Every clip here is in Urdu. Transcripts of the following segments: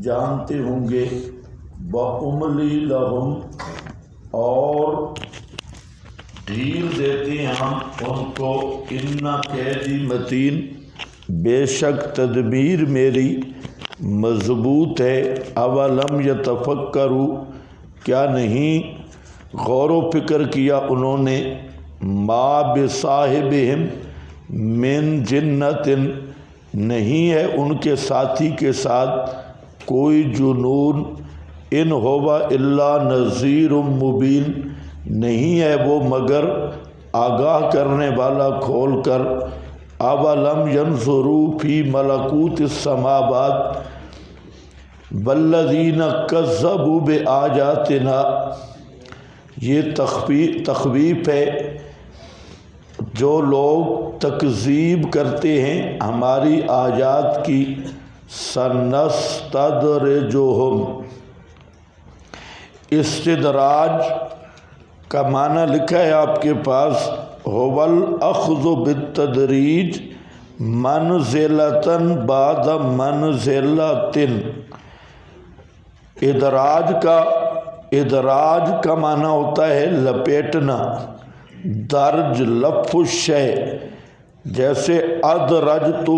جانتے ہوں گے وَأُمْلِي لَهُمْ اور ڈھیل دیتے ہیں ہم ان کو اِنَّ کَیدِی مَتِین بے شک تدبیر میری مضبوط ہے اولم یتفکروا کیا نہیں غور و فکر کیا انہوں نے ما بصاحبہم من جنت نہیں ہے ان کے ساتھی کے ساتھ کوئی جنون ان ہوا الا نذیر مبین نہیں ہے وہ مگر آگاہ کرنے والا کھول کر اولم ینظروا فی ملکوت السماوات والذین کذبوا بآیاتنا یہ تخویف ہے جو لوگ تکذیب کرتے ہیں ہماری آیات کی سنستدرجہم استدراج کا معنی لکھا ہے آپ کے پاس هو الاخذ بالتدریج منزلۃ بعد منزلۃ ادراج کا معنی ہوتا ہے لپیٹنا درج لف الشیء جیسے ادرجتہ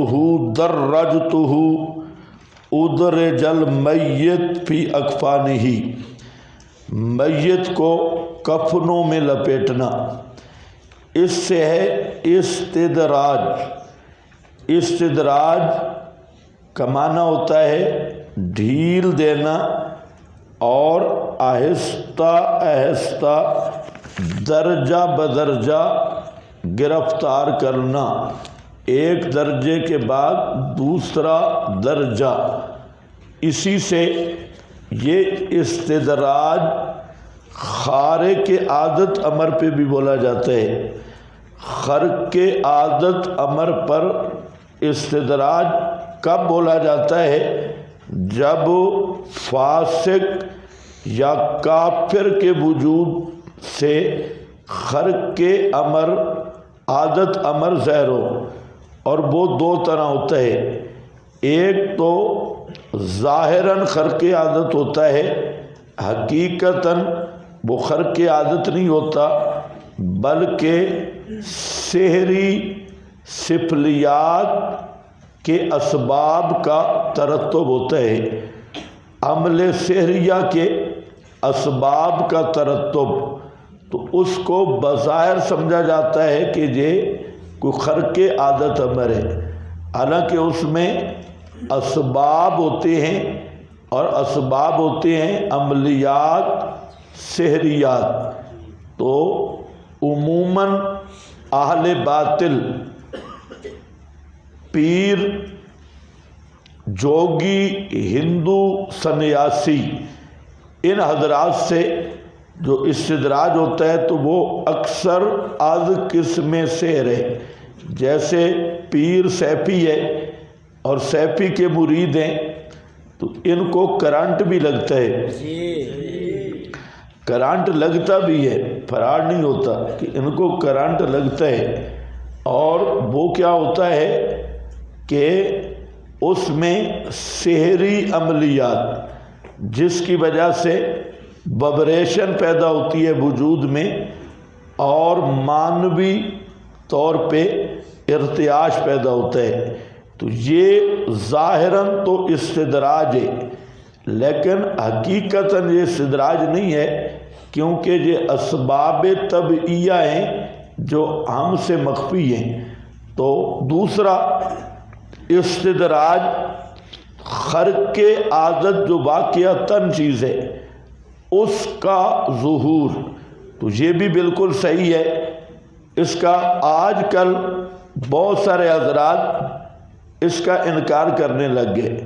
درجتہ ادرج المیت فی اکفانہ میت کو کفنوں میں لپیٹنا اس سے ہے استدراج کا معنی ہوتا ہے ڈھیل دینا اور آہستہ آہستہ درجہ بدرجہ گرفتار کرنا ایک درجے کے بعد دوسرا درجہ اسی سے یہ استدراج خارق عادت امر پہ بھی بولا جاتا ہے خرق عادت امر پر استدراج کب بولا جاتا ہے جب فاسق یا کافر کے وجود سے خرق امر عادت امر ظاہر ہو اور وہ دو طرح ہوتا ہے ایک تو ظاہراً خرق عادت ہوتا ہے حقیقتاً وہ خرق عادت نہیں ہوتا بلکہ سحری سفلیات کے اسباب کا ترتب ہوتا ہے عمل سحریہ کے اسباب کا ترتب تو اس کو بظاہر سمجھا جاتا ہے کہ یہ کوئی خرق عادت امر ہے حالانکہ اس میں اسباب ہوتے ہیں اور اسباب ہوتے ہیں عملیات سحریات تو عموماً اہل باطل پیر جوگی ہندو سنیاسی ان حضرات سے جو استدراج ہوتا ہے تو وہ اکثر از قسم سحر ہے جیسے پیر سیفی ہے اور سیفی کے مرید ہیں تو ان کو کرنٹ بھی لگتا ہے کرنٹ لگتا بھی ہے فراڈ نہیں ہوتا کہ ان کو کرنٹ لگتا ہے اور وہ کیا ہوتا ہے کہ اس میں سحری عملیات جس کی وجہ سے وبریشن پیدا ہوتی ہے وجود میں اور مانوی طور پہ ارتعاش پیدا ہوتا ہے تو یہ ظاہراً تو استدراج ہے لیکن حقیقتاً یہ استدراج نہیں ہے کیونکہ یہ اسباب طبعیہ ہیں جو ہم سے مخفی ہیں تو دوسرا استدراج خرق عادت جو واقعتاً چیز ہے اس کا ظہور تو یہ بھی بالکل صحیح ہے اس کا آج کل بہت سارے حضرات اس کا انکار کرنے لگ گئے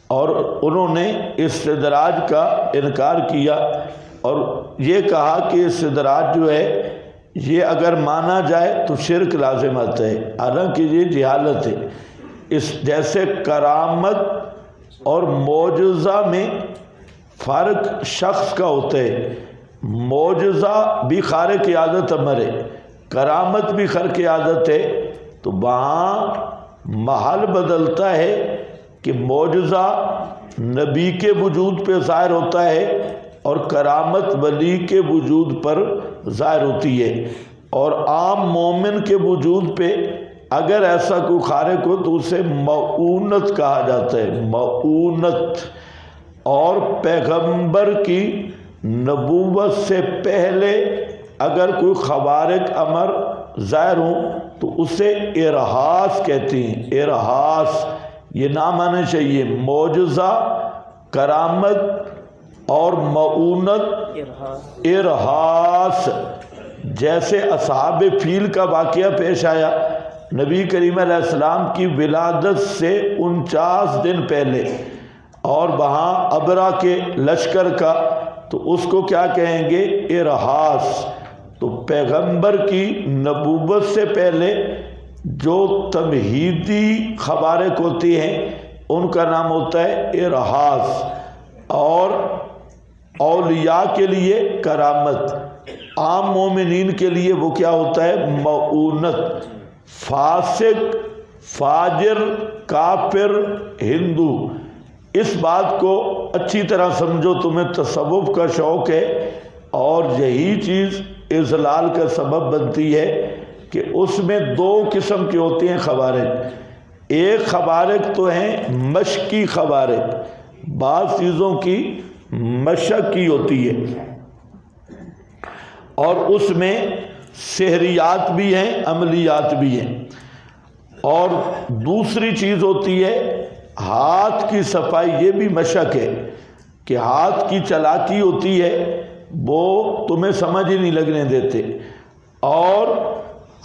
اور انہوں نے استدراج کا انکار کیا اور یہ کہا کہ استدراج جو ہے یہ اگر مانا جائے تو شرک لازم آتا ہے حالانکہ یہ جہالت ہے اس جیسے کرامت اور معجزہ میں فرق شخص کا ہوتا ہے معجزہ بھی خارق عادت امر ہے کرامت بھی خارق عادت ہے تو وہاں محل بدلتا ہے کہ معجزہ نبی کے وجود پہ ظاہر ہوتا ہے اور کرامت ولی کے وجود پر ظاہر ہوتی ہے، اور عام مومن کے وجود پہ اگر ایسا کوئی خارق ہو تو اسے معونت کہا جاتا ہے، معونت۔ اور پیغمبر کی نبوت سے پہلے اگر کوئی خوارق امر ظاہر ہوں تو اسے ارہاس کہتے ہیں، ارہاس۔ یہ نام آنا چاہیے، معجزہ، کرامت اور معونت، ارہاس۔ جیسے اصحاب فیل کا واقعہ پیش آیا نبی کریم علیہ السلام کی ولادت سے 49 دن پہلے، اور وہاں ابرا کے لشکر کا، تو اس کو کیا کہیں گے؟ ارہاس۔ تو پیغمبر کی نبوت سے پہلے جو تمہیدی خوارق ہوتی ہیں ان کا نام ہوتا ہے ارہاس، اور اولیاء کے لیے کرامت، عام مومنین کے لیے وہ کیا ہوتا ہے؟ معونت۔ فاسق، فاجر، کافر، ہندو، اس بات کو اچھی طرح سمجھو، تمہیں تصوف کا شوق ہے، اور یہی چیز اضلال کا سبب بنتی ہے کہ اس میں دو قسم کے ہوتے ہیں خوارق۔ ایک خوارق تو ہیں مشقی خوارق، بعض چیزوں کی مشق کی ہوتی ہے، اور اس میں سحریات بھی ہیں، عملیات بھی ہیں۔ اور دوسری چیز ہوتی ہے ہاتھ کی صفائی، یہ بھی مشق ہے کہ ہاتھ کی چلاکی ہوتی ہے، وہ تمہیں سمجھ ہی نہیں لگنے دیتے۔ اور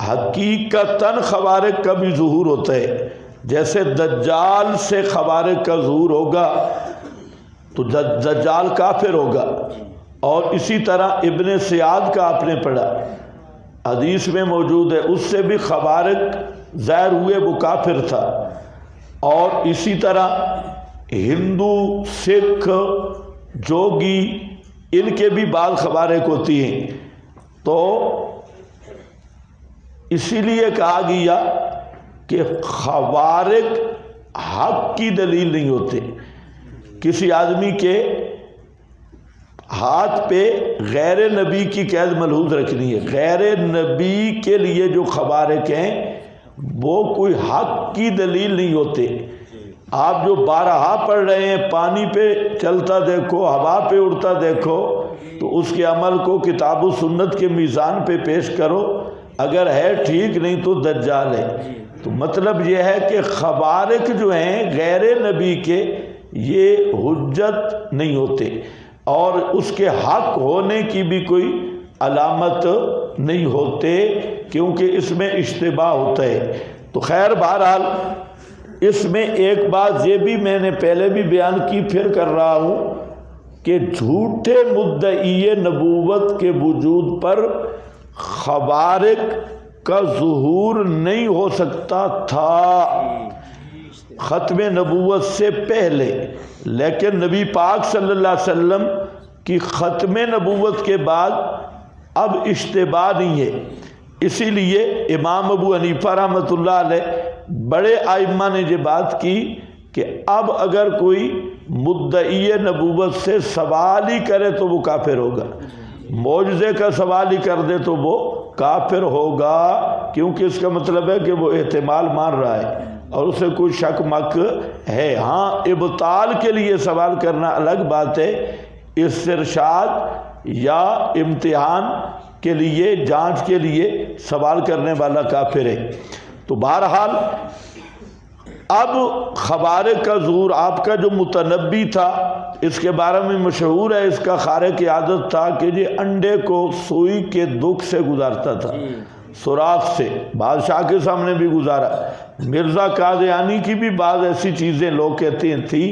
حقیقتاً خوارق کا بھی ظہور ہوتا ہے، جیسے دجال سے خوارق کا ظہور ہوگا تو دجال کافر ہوگا، اور اسی طرح ابن سیاد کا آپ نے پڑھا، حدیث میں موجود ہے، اس سے بھی خوارق ظاہر ہوئے، وہ کافر تھا۔ اور اسی طرح ہندو، سکھ، جوگی، ان کے بھی بعض خوارق ہوتی ہیں۔ تو اسی لیے کہا گیا کہ خوارق حق کی دلیل نہیں ہوتے۔ کسی آدمی کے ہاتھ پہ غیر نبی کی قید ملحوظ رکھنی ہے، غیر نبی کے لیے جو خوارق ہیں وہ کوئی حق کی دلیل نہیں ہوتے۔ آپ جو بارہا پڑھ رہے ہیں، پانی پہ چلتا دیکھو، ہوا پہ اڑتا دیکھو، تو اس کے عمل کو کتاب و سنت کے میزان پہ پیش کرو، اگر ہے ٹھیک، نہیں تو دجال ہے۔ تو مطلب یہ ہے کہ خوارق جو ہیں غیر نبی کے، یہ حجت نہیں ہوتے، اور اس کے حق ہونے کی بھی کوئی علامت نہیں ہوتے، کیونکہ اس میں اشتباہ ہوتا ہے۔ تو خیر، بہرحال اس میں ایک بات یہ بھی میں نے پہلے بھی بیان کی، پھر کر رہا ہوں، کہ جھوٹے مدعی نبوت کے وجود پر خوارق کا ظہور نہیں ہو سکتا تھا ختم نبوت سے پہلے، لیکن نبی پاک صلی اللہ علیہ وسلم کی ختم نبوت کے بعد اب اشتباہ نہیں ہے۔ اسی لیے امام ابو حنیفہ رحمۃ اللہ علیہ، بڑے ائمہ نے یہ بات کی کہ اب اگر کوئی مدعی نبوت سے سوال ہی کرے تو وہ کافر ہوگا، معجزے کا سوال ہی کر دے تو وہ کافر ہوگا، کیونکہ اس کا مطلب ہے کہ وہ احتمال مان رہا ہے اور اسے کوئی شک مک ہے۔ ہاں، ابطال کے لیے سوال کرنا الگ بات ہے، استرشاد یا امتحان کے لیے، جانچ کے لیے سوال کرنے والا کافر ہے۔ تو بہرحال اب خوارق کا ظہور، آپ کا جو متنبی تھا اس کے بارے میں مشہور ہے، اس کا خارق کی عادت تھا کہ یہ انڈے کو سوئی کے دکھ سے گزارتا تھا، سوراخ سے، بادشاہ کے سامنے بھی گزارا۔ مرزا قادیانی کی بھی بعض ایسی چیزیں لوگ کہتے ہیں تھی،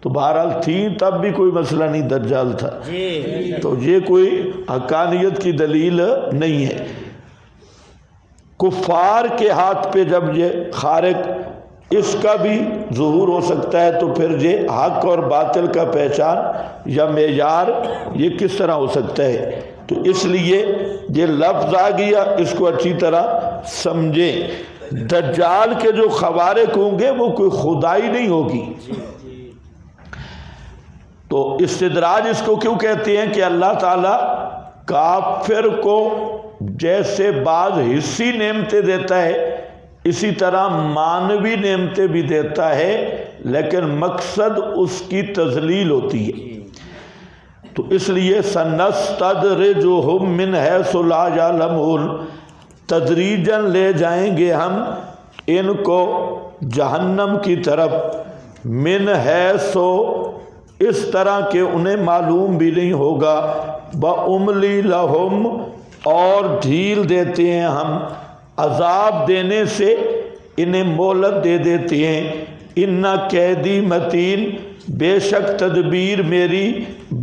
تو بہرحال تھیں، تب بھی کوئی مسئلہ نہیں، دجال تھا، تو یہ کوئی حقانیت کی دلیل نہیں ہے۔ کفار کے ہاتھ پہ جب یہ خارق، اس کا بھی ظہور ہو سکتا ہے، تو پھر یہ حق اور باطل کا پہچان یا معیار یہ کس طرح ہو سکتا ہے؟ تو اس لیے یہ لفظ آ گیا، اس کو اچھی طرح سمجھیں۔ دجال کے جو خوارق ہوں گے وہ کوئی خدائی نہیں ہوگی، تو استدراج اس کو کیوں کہتے ہیں کہ اللہ تعالیٰ کافر کو جیسے بعض حصی نعمتیں دیتا ہے اسی طرح معنوی نعمتیں بھی دیتا ہے، لیکن مقصد اس کی تذلیل ہوتی ہے۔ تو اس لیے سنستدرجہم من حیث لا یعلمون، تدریجاً لے جائیں گے ہم ان کو جہنم کی طرف، من حیث اس طرح کہ انہیں معلوم بھی نہیں ہوگا، وَأُمْلِي لَهُمْ اور ڈھیل دیتے ہیں ہم، عذاب دینے سے انہیں مہلت دے دیتے ہیں، اِنَّ کیدی متین، بے شک تدبیر میری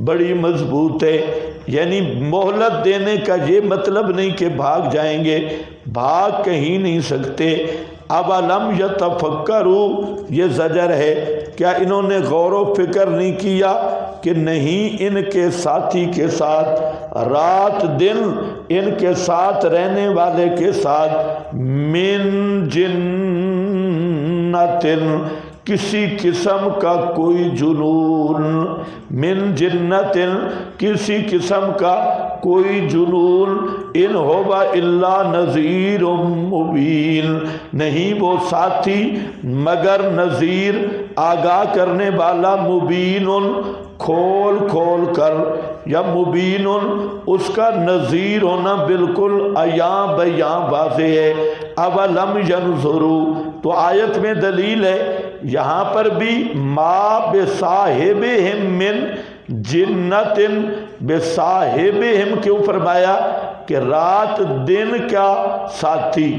بڑی مضبوط ہے۔ یعنی مہلت دینے کا یہ مطلب نہیں کہ بھاگ جائیں گے، بھاگ کہیں نہیں سکتے۔ اَوَلَمْ يَتَفَكَّرُوا، یہ زجر ہے، کیا انہوں نے غور و فکر نہیں کیا کہ نہیں ان کے ساتھی کے ساتھ، رات دن ان کے ساتھ رہنے والے کے ساتھ، من جنت، کسی قسم کا کوئی جنون، من جنت، کسی قسم کا کوئی جنون، ان ہوا الا نذیر مبین، نہیں وہ ساتھی مگر نذیر آگاہ کرنے والا، مبین کھول کھول کر، یا مبین اس کا نذیر ہونا بالکل عیاں بیاں واضح ہے۔ اولم ینظروا، تو آیت میں دلیل ہے، یہاں پر بھی ما بصاحبہم من جنت، بصاحبہم کیوں فرمایا کہ رات دن کا ساتھی،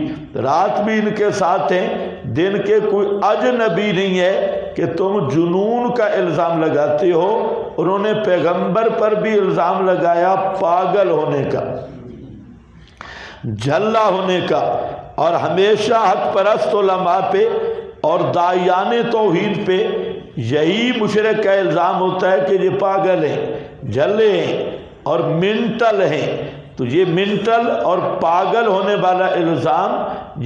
رات بھی ان کے ساتھ ہیں، دن کے کوئی اجنبی نہیں ہے کہ تم جنون کا الزام لگاتے ہو۔ انہوں نے پیغمبر پر بھی الزام لگایا پاگل ہونے کا، جھلا ہونے کا، اور ہمیشہ حق پرست علماء پہ اور داعیان توحید پہ یہی مشرک کا الزام ہوتا ہے کہ یہ پاگل ہیں، جھلے ہیں اور منٹل ہیں۔ تو یہ منٹل اور پاگل ہونے والا الزام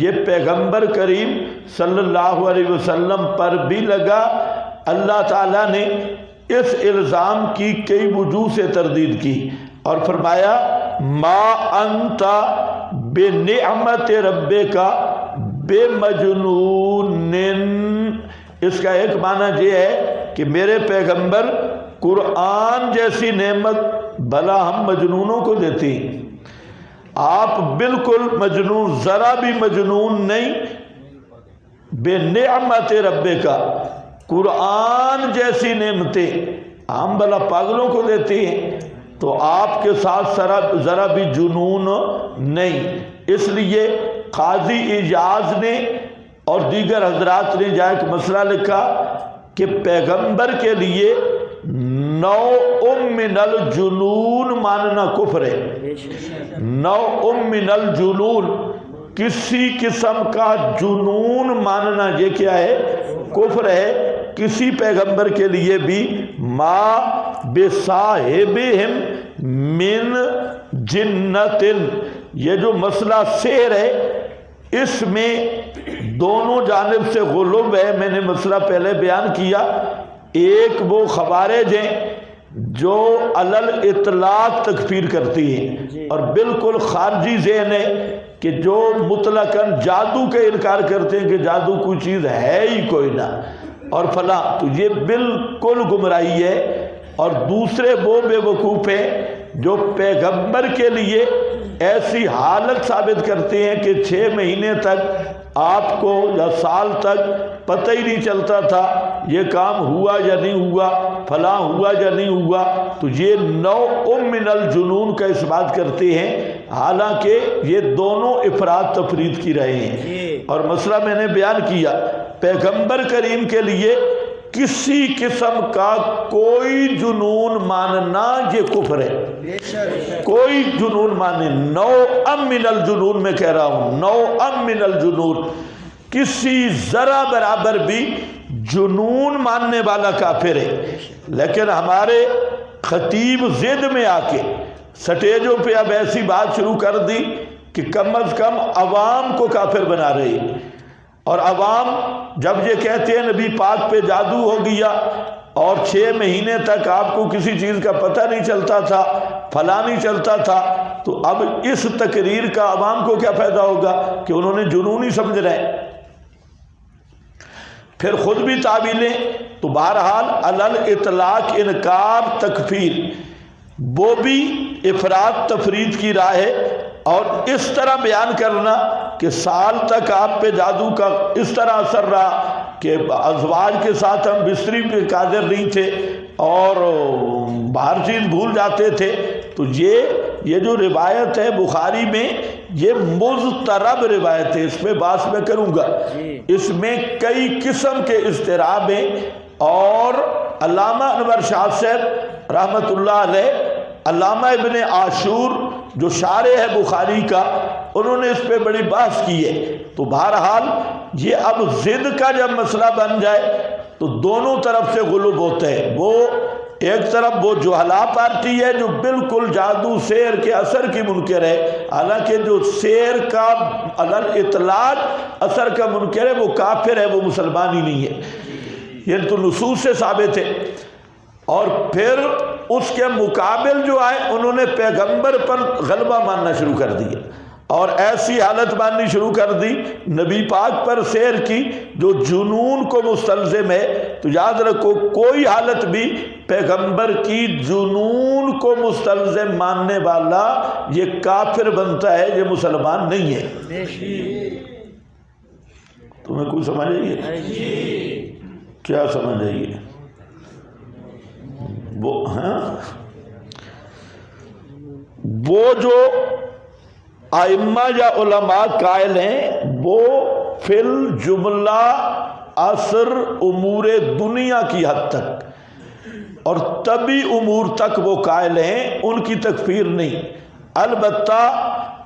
یہ پیغمبر کریم صلی اللہ علیہ وسلم پر بھی لگا۔ اللہ تعالیٰ نے اس الزام کی کئی وجوہ سے تردید کی اور فرمایا ما انت بنعمت ربک بمجنون، اس کا ایک معنی یہ ہے کہ میرے پیغمبر قرآن جیسی نعمت بھلا ہم مجنونوں کو دیتے ہیں، آپ بالکل مجنون، ذرا بھی مجنون نہیں، بے نعمت ربک، قرآن جیسی نعمتیں ہم بھلا پاگلوں کو دیتے ہیں، تو آپ کے ساتھ ذرا بھی جنون نہیں۔ اس لیے قاضی اعجاز نے اور دیگر حضرات نے جہاں ایک مسئلہ لکھا کہ پیغمبر کے لیے نوع من الجنون ماننا کفر ہے، نوع من الجنون، کسی قسم کا جنون ماننا یہ کیا ہے؟ کفر ہے۔ کسی پیغمبر کے لیے بھی ما بصاحبہم من جنت، یہ جو مسئلہ سحر ہے اس میں دونوں جانب سے غلب ہے۔ میں نے مسئلہ پہلے بیان کیا، ایک وہ خوارج ہیں جو علل اطلاق تکفیر کرتی ہیں اور بالکل خارجی ذہن ہے کہ جو مطلقاً جادو کا انکار کرتے ہیں کہ جادو کوئی چیز ہے ہی کوئی نہ اور فلاں، تو یہ بالکل گمراہی ہے۔ اور دوسرے وہ بے وقوف ہیں جو پیغمبر کے لیے ایسی حالت ثابت کرتے ہیں کہ 6 مہینے تک آپ کو یا سال تک پتہ ہی نہیں چلتا تھا یہ کام ہوا یا نہیں ہوا، فلاں ہوا یا نہیں ہوا، تو یہ نوع من الجنون کا اس بات کرتے ہیں، حالانکہ یہ دونوں افراد تفرید کی رہے ہیں۔ اور مسئلہ میں نے بیان کیا، پیغمبر کریم کے لیے کسی قسم کا کوئی جنون ماننا یہ کفر ہے، کوئی جنون ماننے، نوع من الجنون میں کہہ رہا ہوں، نوع من الجنون، کسی ذرا برابر بھی جنون ماننے والا کافر ہے۔ لیکن ہمارے خطیب ضد میں آ کے سٹیجوں پہ اب ایسی بات شروع کر دی کہ کم از کم عوام کو کافر بنا رہی، اور عوام جب یہ کہتے ہیں نبی پاک پہ جادو ہو گیا، اور 6 مہینے تک آپ کو کسی چیز کا پتہ نہیں چلتا تھا، فلاں نہیں چلتا تھا، تو اب اس تقریر کا عوام کو کیا فائدہ ہوگا کہ انہوں نے جنون ہی سمجھ رہے ہیں۔ پھر خود بھی تعویلیں، تو بہرحال علل اطلاق انکار تکفیر وہ بھی افراد تفرید کی راہ ہے، اور اس طرح بیان کرنا کہ سال تک آپ پہ جادو کا اس طرح اثر رہا کہ ازواج کے ساتھ ہم بستری پہ قادر نہیں تھے اور باہر چیز بھول جاتے تھے، تو یہ جو روایت ہے بخاری میں یہ مضطرب روایت ہے، اس پہ بات میں کروں گا۔ اس میں کئی قسم کے اضطراب ہیں، اور علامہ انور شاہ صاحب رحمۃ اللہ علیہ، علامہ ابن عاشور جو شارح ہے بخاری کا، انہوں نے اس پہ بڑی بحث کی ہے۔ تو بہرحال یہ اب ضد کا جب مسئلہ بن جائے تو دونوں طرف سے غلب ہوتا ہے۔ وہ ایک طرف وہ جہلا پارٹی ہے جو بالکل جادو سحر کے اثر کی منکر ہے، حالانکہ جو سحر کا علل اطلاق اثر کا منکر ہے وہ کافر ہے، وہ مسلمان ہی نہیں ہے، یہ تو نصوص سے ثابت ہے۔ اور پھر اس کے مقابل جو آئے انہوں نے پیغمبر پر غلبہ ماننا شروع کر دیا اور ایسی حالت ماننی شروع کر دی نبی پاک پر سحر کی جو جنون کو مستلزم ہے۔ تو یاد رکھو کوئی حالت بھی پیغمبر کی جنون کو مستلزم ماننے والا یہ کافر بنتا ہے، یہ مسلمان نہیں ہے۔ تمہیں کوئی سمجھ آئیے؟ کیا سمجھ آئیے؟ وہ جو ائمہ یا علماء قائل ہیں وہ فی الجملہ اثر امور دنیا کی حد تک اور طبی امور تک وہ قائل ہیں، ان کی تکفیر نہیں۔ البتہ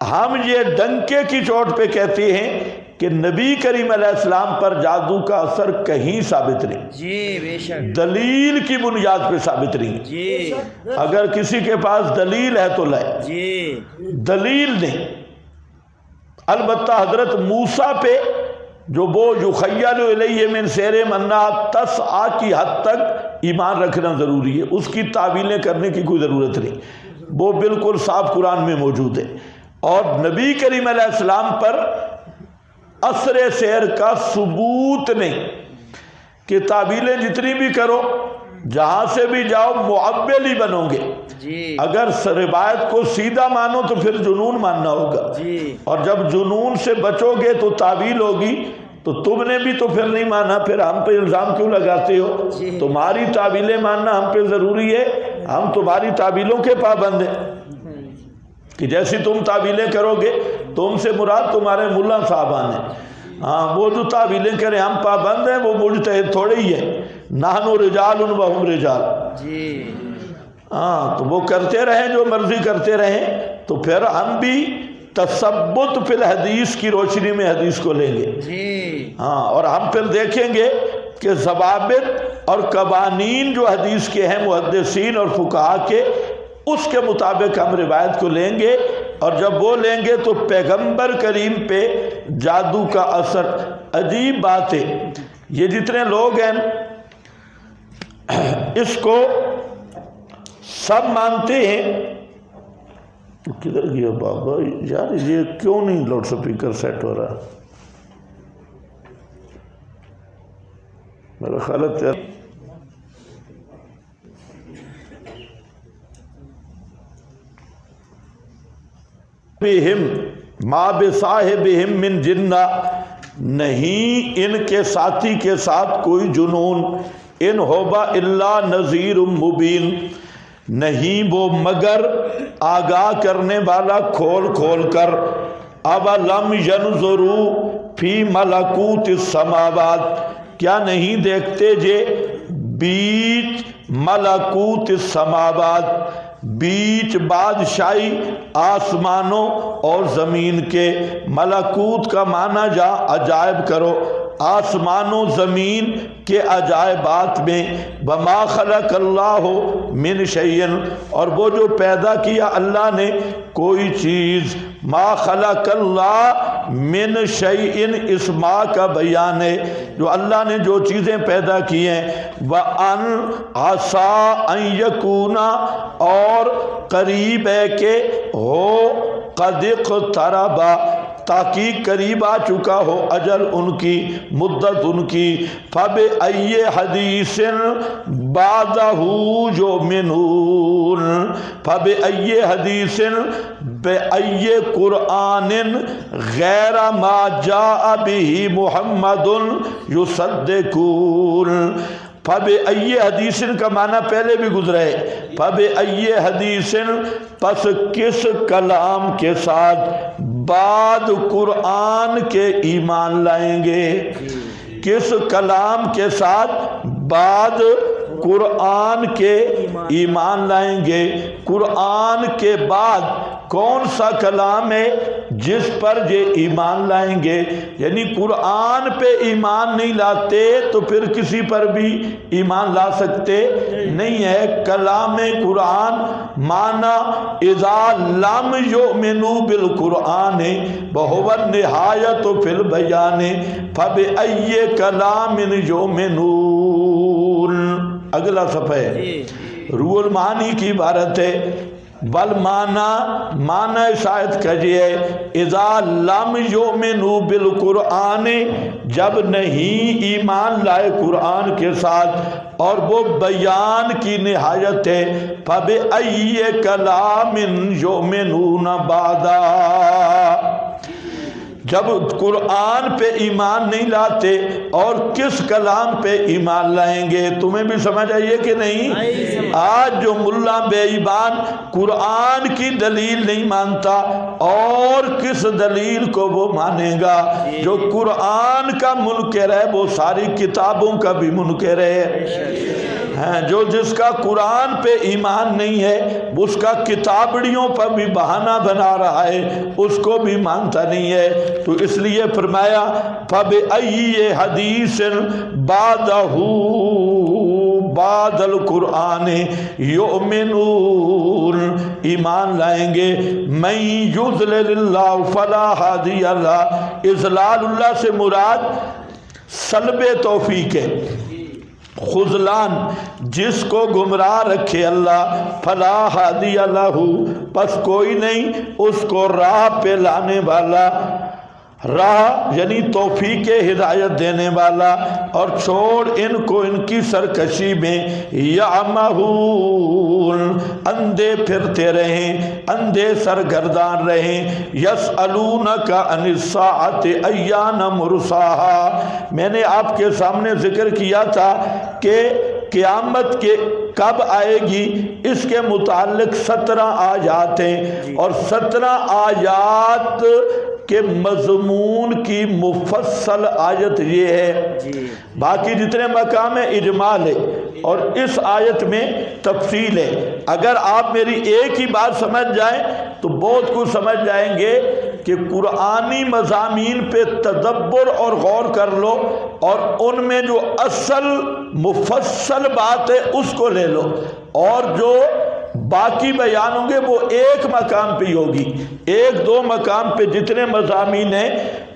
ہم یہ ڈنکے کی چوٹ پہ کہتے ہیں کہ نبی کریم علیہ السلام پر جادو کا اثر کہیں ثابت نہیں، جی بے شک، دلیل کی بنیاد پہ ثابت نہیں۔ جی اگر کسی کے پاس دلیل ہے تو لائے، جی دلیل نہیں۔ البتہ حضرت موسیٰ پہ جو وہ یخیل الیہ من سحر منا تسعی کی حد تک ایمان رکھنا ضروری ہے، اس کی تعویلیں کرنے کی کوئی ضرورت نہیں، وہ بالکل صاف قرآن میں موجود ہے۔ اور نبی کریم علیہ السلام پر اثر سحر کا ثبوت نہیں کہ تعویلیں جتنی بھی کرو جہاں سے بھی جاؤ معول ہی بنو گے۔ جی اگر روایت کو سیدھا مانو تو پھر جنون ماننا ہوگا، جی اور جب جنون سے بچو گے تو تعویل ہوگی، تو تم نے بھی تو پھر نہیں مانا، پھر ہم پہ الزام کیوں لگاتے ہو؟ جی تمہاری تعویلیں ماننا ہم پہ ضروری ہے، ہم تمہاری تعویلوں کے پابند ہیں کہ جیسی تم تعویلیں کرو گے، تم سے مراد تمہارے ملا صاحبان ہیں، ہاں وہ جو تعویلیں کریں ہم پابند ہیں، وہ مجتہد تھوڑے ہی ہیں، نحن رجال و ہم رجال۔ جی ہاں تو وہ کرتے رہیں جو مرضی کرتے رہیں، تو پھر ہم بھی تثبت فی الحدیث کی روشنی میں حدیث کو لیں گے۔ جی ہاں اور ہم پھر دیکھیں گے کہ ضوابط اور قوانین جو حدیث کے ہیں محدثین اور فقہا کے، اس کے مطابق ہم روایت کو لیں گے، اور جب وہ لیں گے تو پیغمبر کریم پہ جادو کا اثر۔ عجیب بات ہے، یہ جتنے لوگ ہیں اس کو سب مانتے ہیں۔ کدھر گیا بابا یار، یہ کیوں نہیں لاؤڈ سپیکر سیٹ ہو رہا؟ میرا خیال ہے بہم ما بصاحبہم من جنہ، نہیں ان کے ساتھی کے ساتھ کوئی جنون، ان ہوبا الا نذیر مبین، نہیں وہ مگر آگاہ کرنے والا کھول کھول کر۔ اولم ینظروا فی ملکوت السماوات، کیا نہیں دیکھتے جے بیچ ملکوت السماوات، بیچ بادشاہی آسمانوں اور زمین کے۔ ملکوت کا معنی جا عجائب کرو، آسمان و زمین کے عجائبات میں، وما خلق اللہ من شیء، اور وہ جو پیدا کیا اللہ نے کوئی چیز، ما خلق اللہ من شیء، اس ما کا بیان ہے جو اللہ نے جو چیزیں پیدا کی ہیں، وَأَنْ عَسَىٰ أَنْ يَكُونَ، اور قریب ہے کہ ہو، قد اقترب، تحقیق قریب آ چکا ہو اجل ان کی، مدت ان کی، فَبِأَيِّ حَدِيثٍ بَعْدَهُ يُؤْمِنُونَ، فَبِأَيِّ حَدِيثٍ، بِأَيِّ قُرْآنٍ غَيْرَ مَا جَاءَ بِهِ مُحَمَّدٌ يُصَدِّقُونَ۔ فَبِأَيِّ حدیثٍ کا معنی پہلے بھی گزرا ہے، فَبِأَيِّ حدیثٍ، پس کس کلام کے ساتھ بعد قرآن کے ایمان لائیں گے، کس کلام کے ساتھ بعد قرآن کے ایمان لائیں گے۔ قرآن کے بعد کون سا کلام ہے جس پر یہ ایمان لائیں گے؟ یعنی قرآن پہ ایمان نہیں لاتے تو پھر کسی پر بھی ایمان لا سکتے نہیں ہے۔ کلام قرآن معنی اذا لم یؤمنوا بالقرآن وہو النہایۃ فی البیان فبأی کلام یؤمنون۔ اگلا صفحہ ہے، روح المعانی کی عبارت ہے، بل معنی اس آیت کا یہ ہے، اذا لم یؤمنوا بالقرآن، جب نہیں ایمان لائے قرآن کے ساتھ اور وہ بیان کی نہایت ہے، فبأی کلام یؤمنون بعدا، جب قرآن پہ ایمان نہیں لاتے اور کس کلام پہ ایمان لائیں گے؟ تمہیں بھی سمجھ آئیے کہ نہیں؟ آج جو ملا بے ایمان قرآن کی دلیل نہیں مانتا اور کس دلیل کو وہ مانے گا؟ جو قرآن کا منکر ہے وہ ساری کتابوں کا بھی منکر ہے۔ جو جس کا قرآن پہ ایمان نہیں ہے اس کا کتابڑیوں پر بھی بہانہ بنا رہا ہے، اس کو بھی مانتا نہیں ہے۔ تو اس لیے فرمایا فَبِأَيِّ حَدِيثٍ بَعْدَهُ، بعد القرآن یؤمنون، ایمان لائیں گے۔ مَن یضلل اللہ فلا ہادی لہ، اضلال اللہ سے مراد سلب توفیق ہے، خذلان، جس کو گمراہ رکھے اللہ، فلا ہادی لہ، پس کوئی نہیں اس کو راہ پہ لانے والا، راہ یعنی توفیق ہدایت دینے والا، اور چھوڑ ان کو ان کی سرکشی میں، یعمہون، اندھے پھرتے رہیں، اندھے سرگردان رہیں، یسألونک عن الساعۃ ایان مرساہا، میں نے آپ کے سامنے ذکر کیا تھا کہ قیامت کے کب آئے گی، اس کے متعلق 17 آیات ہیں، اور 17 آیات کے مضمون کی مفصل آیت یہ ہے، باقی جتنے مقام ہیں اجمال ہے اور اس آیت میں تفصیل ہے۔ اگر آپ میری ایک ہی بات سمجھ جائیں تو بہت کچھ سمجھ جائیں گے کہ قرآنی مضامین پہ تدبر اور غور کر لو اور ان میں جو اصل مفصل بات ہے اس کو لے لو، اور جو باقی بیان ہوں گے وہ ایک مقام پہ ہی ہوگی، ایک دو مقام پہ جتنے مضامین ہیں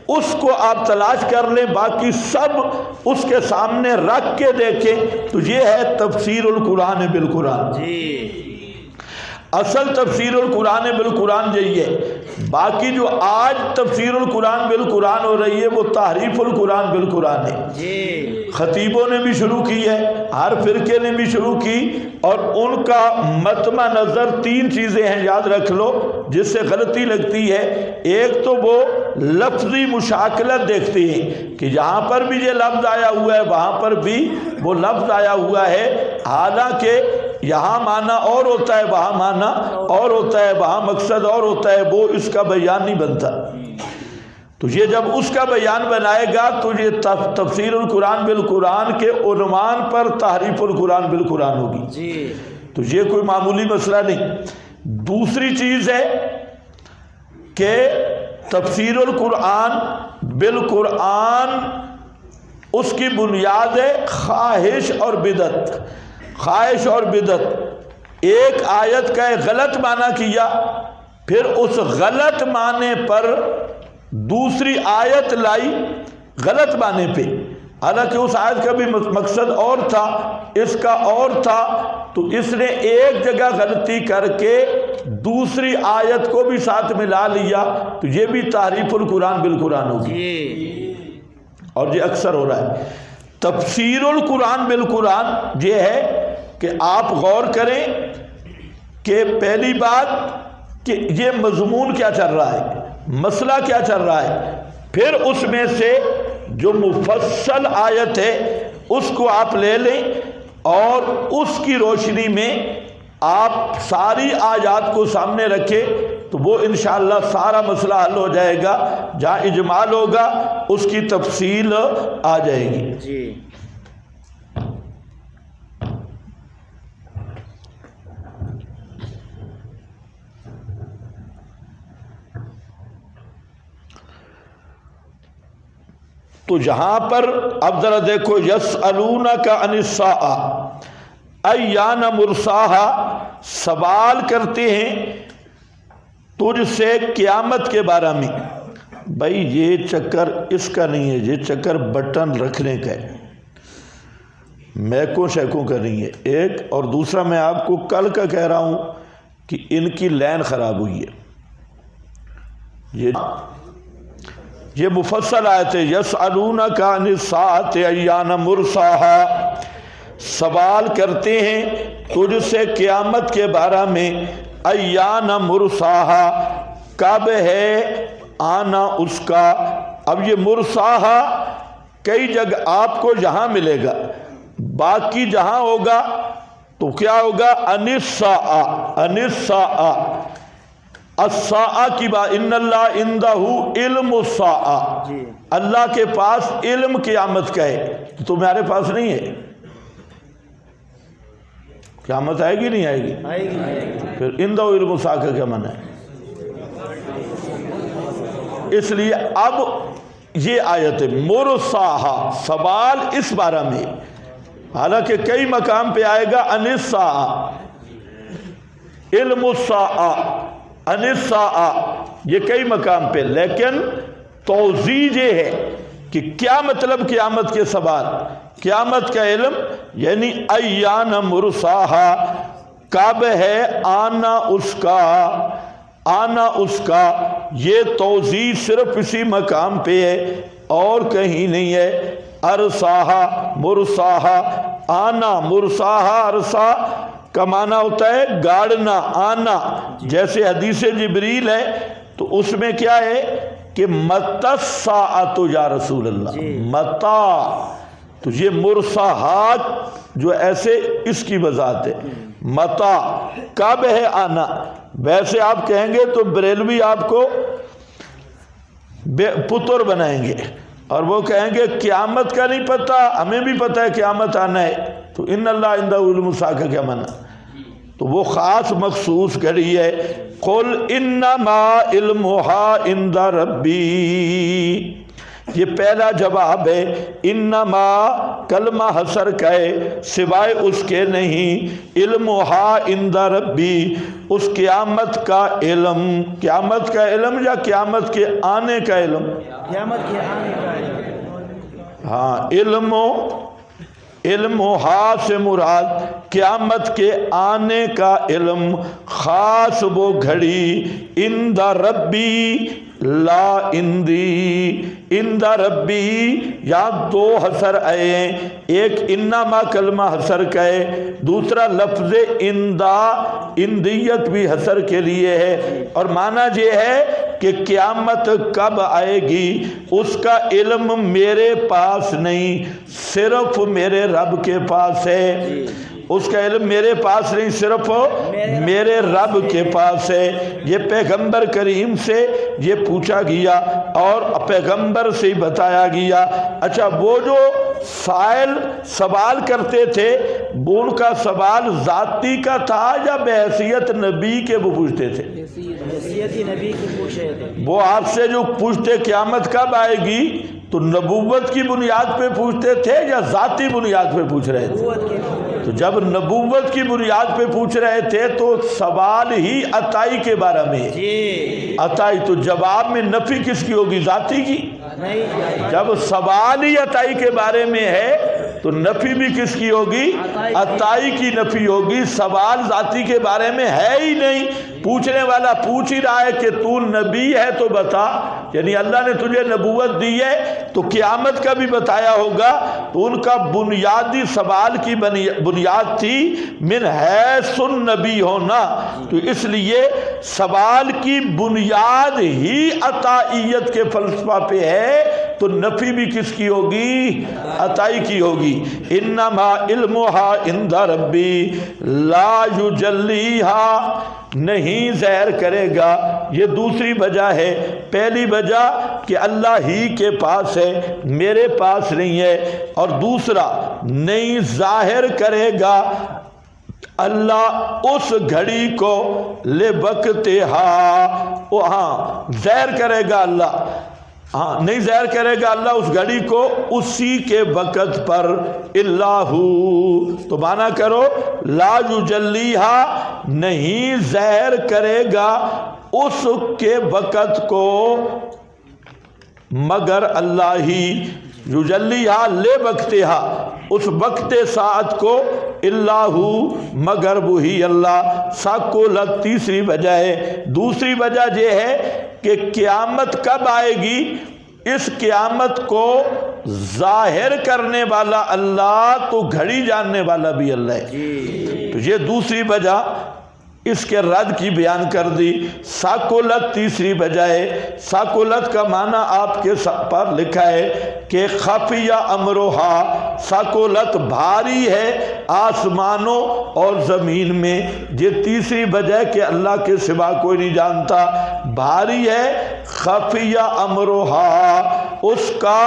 اس کو آپ تلاش کر لیں، باقی سب اس کے سامنے رکھ کے دیکھیں تو یہ ہے تفسیر القرآن بالقرآن۔ اصل تفسیر القرآن بالقرآن یہی ہے۔ باقی جو آج تفسیر القرآن بالقرآن ہو رہی ہے وہ تحریف القرآن بالقرآن ہے، خطیبوں نے بھی شروع کی ہے، ہر فرقے نے بھی شروع کی، اور ان کا مطمع نظر 3 چیزیں ہیں، یاد رکھ لو، جس سے غلطی لگتی ہے۔ ایک تو وہ لفظی مشاکلت دیکھتی ہیں کہ جہاں پر بھی یہ لفظ آیا ہوا ہے وہاں پر بھی وہ لفظ آیا ہوا ہے، حالانکہ یہاں معنی اور ہوتا ہے، وہاں معنی اور ہوتا ہے، وہاں مقصد اور ہوتا ہے، وہ اس کا بیان نہیں بنتا۔ تو یہ جب اس کا بیان بنائے گا تو یہ تفسیر القرآن بالقرآن کے عنوان پر تحریف القرآن بالقرآن ہوگی۔ تو یہ کوئی معمولی مسئلہ نہیں۔ دوسری چیز ہے کہ تفسیر القرآن بالقرآن اس کی بنیاد ہے خواہش اور بدعت. خواہش اور بدعت. ایک آیت کا ایک غلط معنی کیا، پھر اس غلط معنی پر دوسری آیت لائی غلط معنی پہ، حالانکہ اس آیت کا بھی مقصد اور تھا، اس کا اور تھا. تو اس نے ایک جگہ غلطی کر کے دوسری آیت کو بھی ساتھ ملا لیا، تو یہ بھی تحریف القرآن بالقرآن ہوگی. اور یہ اکثر ہو رہا ہے. تفسیر القرآن بالقرآن یہ ہے کہ آپ غور کریں کہ پہلی بات کہ یہ مضمون کیا چل رہا ہے، مسئلہ کیا چل رہا ہے، پھر اس میں سے جو مفصل آیت ہے اس کو آپ لے لیں اور اس کی روشنی میں آپ ساری آیات کو سامنے رکھیں، تو وہ انشاءاللہ سارا مسئلہ حل ہو جائے گا. جہاں اجمال ہوگا اس کی تفصیل آ جائے گی. جی. تو جہاں پر اب ذرا دیکھو، یسألونک عن الساعہ ایان مرساہا، سوال کرتے ہیں تجھ سے قیامت کے بارے میں. بھائی یہ چکر اس کا نہیں ہے، یہ چکر بٹن رکھنے کا ہے، میکوں شیکوں کا نہیں ہے. ایک اور دوسرا میں آپ کو کل کا کہہ رہا ہوں کہ ان کی لائن خراب ہوئی ہے. یہ مفصل آیت ہے. یسألونک عن الساعۃ ایان مرساہا، سوال کرتے ہیں تجھ سے قیامت کے بارے میں. ایان مرساہا، کب ہے آنا اس کا. اب یہ مرساہا کئی جگہ آپ کو یہاں ملے گا، باقی جہاں ہوگا تو کیا ہوگا؟ عن الساعہ. عن الساعہ، الساعہ کی بات، ان اللہ عندہ علم الساعہ، جی. اللہ کے پاس علم قیامت کا ہے، تو تمہارے پاس نہیں ہے. قیامت آئے گی نہیں آئے گی؟ آئے گی. پھر عندہ علم الساعہ کا کیا معنی ہے؟ اس لیے اب یہ آیت مرساہا، سوال اس بارے میں، حالانکہ کئی مقام پہ آئے گا عن الساعہ، علم الساعہ، عن الساعہ، یہ کئی مقام پہ. لیکن توضیح یہ ہے کہ کیا مطلب قیامت کے سوال، قیامت کا علم، یعنی ایان مرساہا، کب ہے آنا اس کا. آنا اس کا، یہ توضیح صرف اسی مقام پہ ہے اور کہیں نہیں ہے. ارساہا مرساہا، آنا مرساہا، ارسا کا معنی ہوتا ہے گاڑنا، آنا. جیسے حدیث جبریل ہے تو اس میں کیا ہے کہ متی الساعۃ یا رسول اللہ، متا. تو یہ مرساہات جو ایسے اس کی وضاحت ہے. متا، کب ہے آنا. ویسے آپ کہیں گے تو بریلوی آپ کو پتر بنائیں گے اور وہ کہیں گے قیامت کا نہیں پتہ، ہمیں بھی پتہ ہے قیامت آنا ہے. تو ان اللہ عندہ علم الساعہ کا کیا معنی؟ تو وہ خاص مخصوص کری ہے. قل انما علمها عند ربی، یہ پہلا جواب ہے. انما کلمہ حصر کا ہے، سوائے اس کے نہیں. علمها عند ربی، اس قیامت کا علم. قیامت کا علم یا قیامت کے آنے کا علم؟ قیامت کے آنے کا علم. ہاں، علم ہا سے مراد قیامت کے آنے کا علم، خاص وہ گھڑی. عند ربی لا اندی. عند ربی یا دو حسر آئے ہیں، ایک انما کلمہ حسر کا ہے، دوسرا لفظ اندہ، اندیت بھی حسر کے لیے ہے. اور معنی یہ ہے کہ قیامت کب آئے گی اس کا علم میرے پاس نہیں، صرف میرے رب کے پاس ہے. اس کا علم میرے پاس نہیں، صرف میرے رب کے پاس ہے. یہ پیغمبر کریم سے یہ پوچھا گیا اور پیغمبر سے ہی بتایا گیا. اچھا، وہ جو سائل سوال کرتے تھے وہ ان کا سوال ذاتی کا تھا یا بحیثیت نبی کے وہ پوچھتے تھے؟ حیثیت نبی کے پوچھے تھے. وہ آپ سے جو پوچھتے قیامت کب آئے گی، تو نبوت کی بنیاد پہ پوچھتے تھے یا ذاتی بنیاد پہ پوچھ رہے تھے؟ نبوت کے تو جب نبوت کی بنیاد پہ پوچھ رہے تھے تو سوال ہی عطائی کے بارے میں ہے۔ جی عطائی تو جواب میں نفی کس کی ہوگی؟ ذاتی کی۔ نہیں جب سوال ہی عطائی کے بارے میں ہے تو نفی بھی کس کی ہوگی؟ عطائی کی نفی ہوگی۔ سوال ذاتی کے بارے میں ہے ہی نہیں، پوچھنے والا پوچھ ہی رہا ہے کہ تو نبی ہے تو بتا، یعنی اللہ نے تجھے نبوت دی ہے تو قیامت کا بھی بتایا ہوگا۔ تو ان کا بنیادی سوال کی بنیاد تھی من حیث النبی ہونا، تو اس لیے سوال کی بنیاد ہی عطائیت کے فلسفہ پہ ہے، تو نفی بھی کس کی ہوگی؟ عطائی کی ہوگی۔ انما علمھا عند ربی لا یجلیھا، نہیں ظاہر کرے گا، یہ دوسری وجہ ہے۔ پہلی وجہ کہ اللہ ہی کے پاس ہے، میرے پاس نہیں ہے، اور دوسرا نہیں ظاہر کرے گا اللہ اس گھڑی کو لے وقتہا، ہاں ظاہر کرے گا اللہ، ہاں نہیں ظاہر کرے گا اللہ اس گھڑی کو اسی کے وقت پر، اللہ تو مانا کرو لا یجلیھا، نہیں ظاہر کرے گا اس کے وقت کو مگر اللہ ہی، یجلیھا لے وقتہا، اس وقت ساعت کو، اللہ مگر وہی اللہ۔ ساکولت تیسری وجہ ہے۔ دوسری وجہ یہ ہے کہ قیامت کب آئے گی، اس قیامت کو ظاہر کرنے والا اللہ تو گھڑی جاننے والا بھی اللہ ہے، تو یہ دوسری وجہ اس کے رد کی بیان کر دی۔ ساکولت تیسری وجہ ہے۔ ساکولت کا معنی آپ کے پر لکھا ہے کہ خفیہ امرہا، ساکولت بھاری ہے آسمانوں اور زمین میں، یہ تیسری وجہ ہے کہ اللہ کے سوا کوئی نہیں جانتا، بھاری ہے خفیہ امرہا، اس کا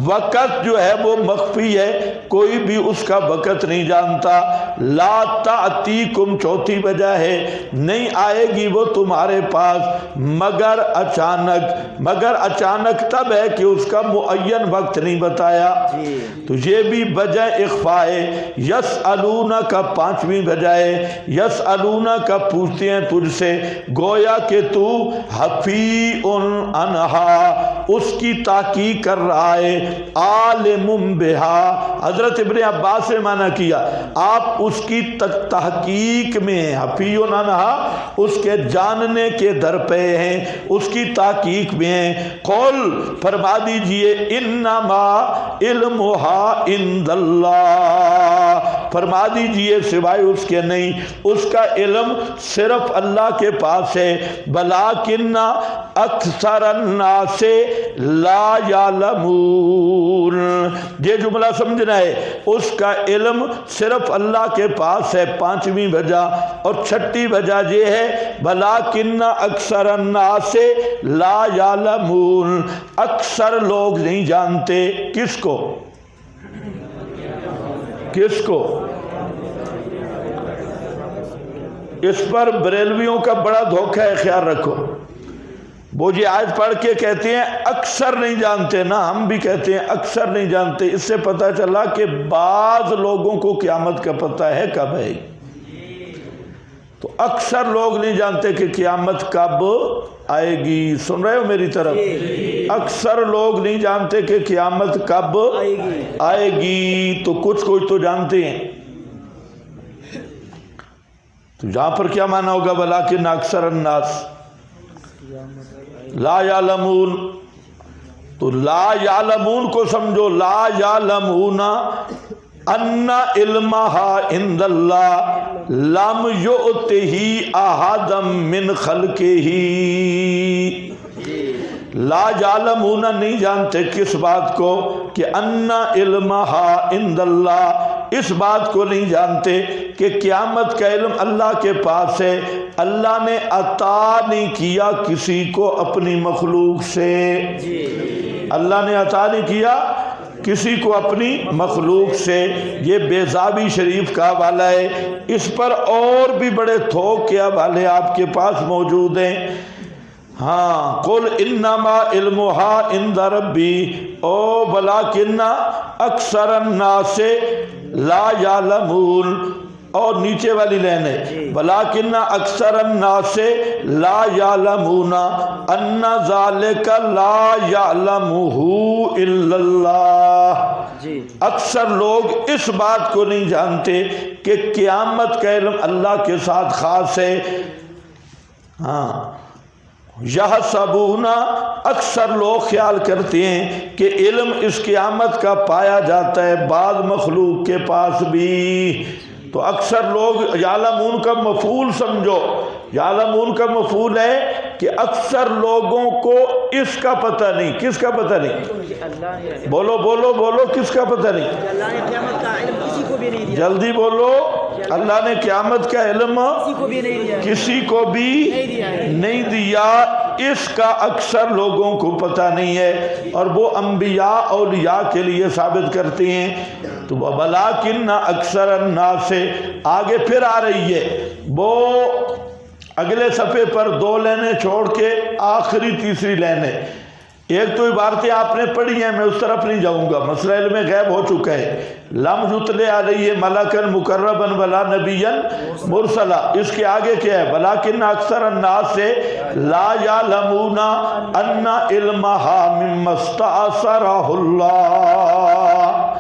وقت جو ہے وہ مخفی ہے، کوئی بھی اس کا وقت نہیں جانتا۔ لا تأتیکم چوتھی وجہ ہے، نہیں آئے گی وہ تمہارے پاس مگر اچانک، مگر اچانک تب ہے کہ اس کا معین وقت نہیں بتایا، تو یہ بھی وجہ اخفاء ہے۔ یسألونک پانچویں وجہ ہے، یسألونک پوچھتے ہیں تجھ سے، گویا کہ تو حفیظ عنہا، اس کی تحقیق کر رہا ہے، عالم بہا، حضرت ابن عباس نے معنی کیا آپ اس کی تحقیق میں ہیں، حفیظ عنہا اس کے جاننے کے در پہ ہیں، اس کی تحقیق میں ہیں۔ قل فرما دیجئے انما علمھا عند اللہ، فرما دیجئے سوائے اس کے نہیں، اس کا علم صرف اللہ کے پاس ہے، بلاکن اکثر الناس لا یعلمون، یہ جملہ سمجھنا ہے، اس کا علم صرف اللہ کے پاس ہے، پانچویں وجہ۔ اور چھٹی وجہ یہ ہے بلاکن اکثر الناس لا یعلمون، اکثر لوگ نہیں جانتے، کس کو؟ کس کو؟ اس پر بریلویوں کا بڑا دھوکہ ہے، خیال رکھو۔ وہ یہ آیت پڑھ کے کہتے ہیں اکثر نہیں جانتے، نا ہم بھی کہتے ہیں اکثر نہیں جانتے، اس سے پتہ چلا کہ بعض لوگوں کو قیامت کا پتہ ہے کب ہے، تو اکثر لوگ نہیں جانتے کہ قیامت کب آئے گی۔ سن رہے ہو میری طرف؟ اکثر لوگ نہیں جانتے کہ قیامت کب آئے گی، تو کچھ کوئی تو جانتے ہیں، تو یہاں پر کیا معنی ہوگا بلاکن اکثر الناس لا یعلمون، تو لا یعلمون کو سمجھو، لا یعلمون ان علمھا عند اللہ لم یؤتہ احد من خلقہ، لا یعلمون نہیں جانتے کس بات کو کہ ان علمھا عند اللہ، اس بات کو نہیں جانتے کہ قیامت کا علم اللہ کے پاس ہے، اللہ نے عطا نہیں کیا کسی کو اپنی مخلوق سے، اللہ نے عطا نہیں کیا کسی کو اپنی مخلوق سے۔ یہ بیضابی شریف کا حوالہ ہے، اس پر اور بھی بڑے تھوک کے حوالے آپ کے پاس موجود ہیں۔ ہاں قل انما علمھا عند ربی او بلاکن اکثر الناس لا یعلمون، اور نیچے والی لین ہے بلاکن اکثر الناس لا یعلمون ان ذالک لا یعلمہ الا اللہ، اکثر لوگ اس بات کو نہیں جانتے کہ قیامت کا علم اللہ کے ساتھ خاص ہے۔ ہاں یحسبون، اکثر لوگ خیال کرتے ہیں کہ علم اس قیامت کا پایا جاتا ہے بعض مخلوق کے پاس بھی، تو اکثر لوگ یعلمون کا مفعول سمجھو، یعلمون کا مفعول ہے کہ اکثر لوگوں کو اس کا پتہ نہیں، کس کا پتہ نہیں؟ بولو بولو بولو، کس کا پتہ نہیں؟ اللہ نے قیامت کا علم کسی کو بھی نہیں دیا، جلدی بولو، اللہ نے قیامت کا علم کسی کو بھی نہیں دیا، کسی کو بھی نہیں دیا، اس کا اکثر لوگوں کو پتہ نہیں ہے، اور وہ انبیاء اولیاء کے لیے ثابت کرتے ہیں۔ تو بلاکن اکثر الناس سے آگے پھر آ رہی ہے، وہ اگلے صفحے پر 2 لینیں چھوڑ کے آخری تیسری لین ہے۔ ایک تو عبارتیں آپ نے پڑھی ہیں، میں اس طرف نہیں جاؤں گا، مسئلہ علم غیب ہو چکا ہے۔ لم یطلع علیہ ملکا مقربا ولا نبیا مرسلا، اس کے آگے کیا ہے؟ بلاکن اکثر الناس سے لا یعلمون ان علمھا مما استأثرہ اللہ،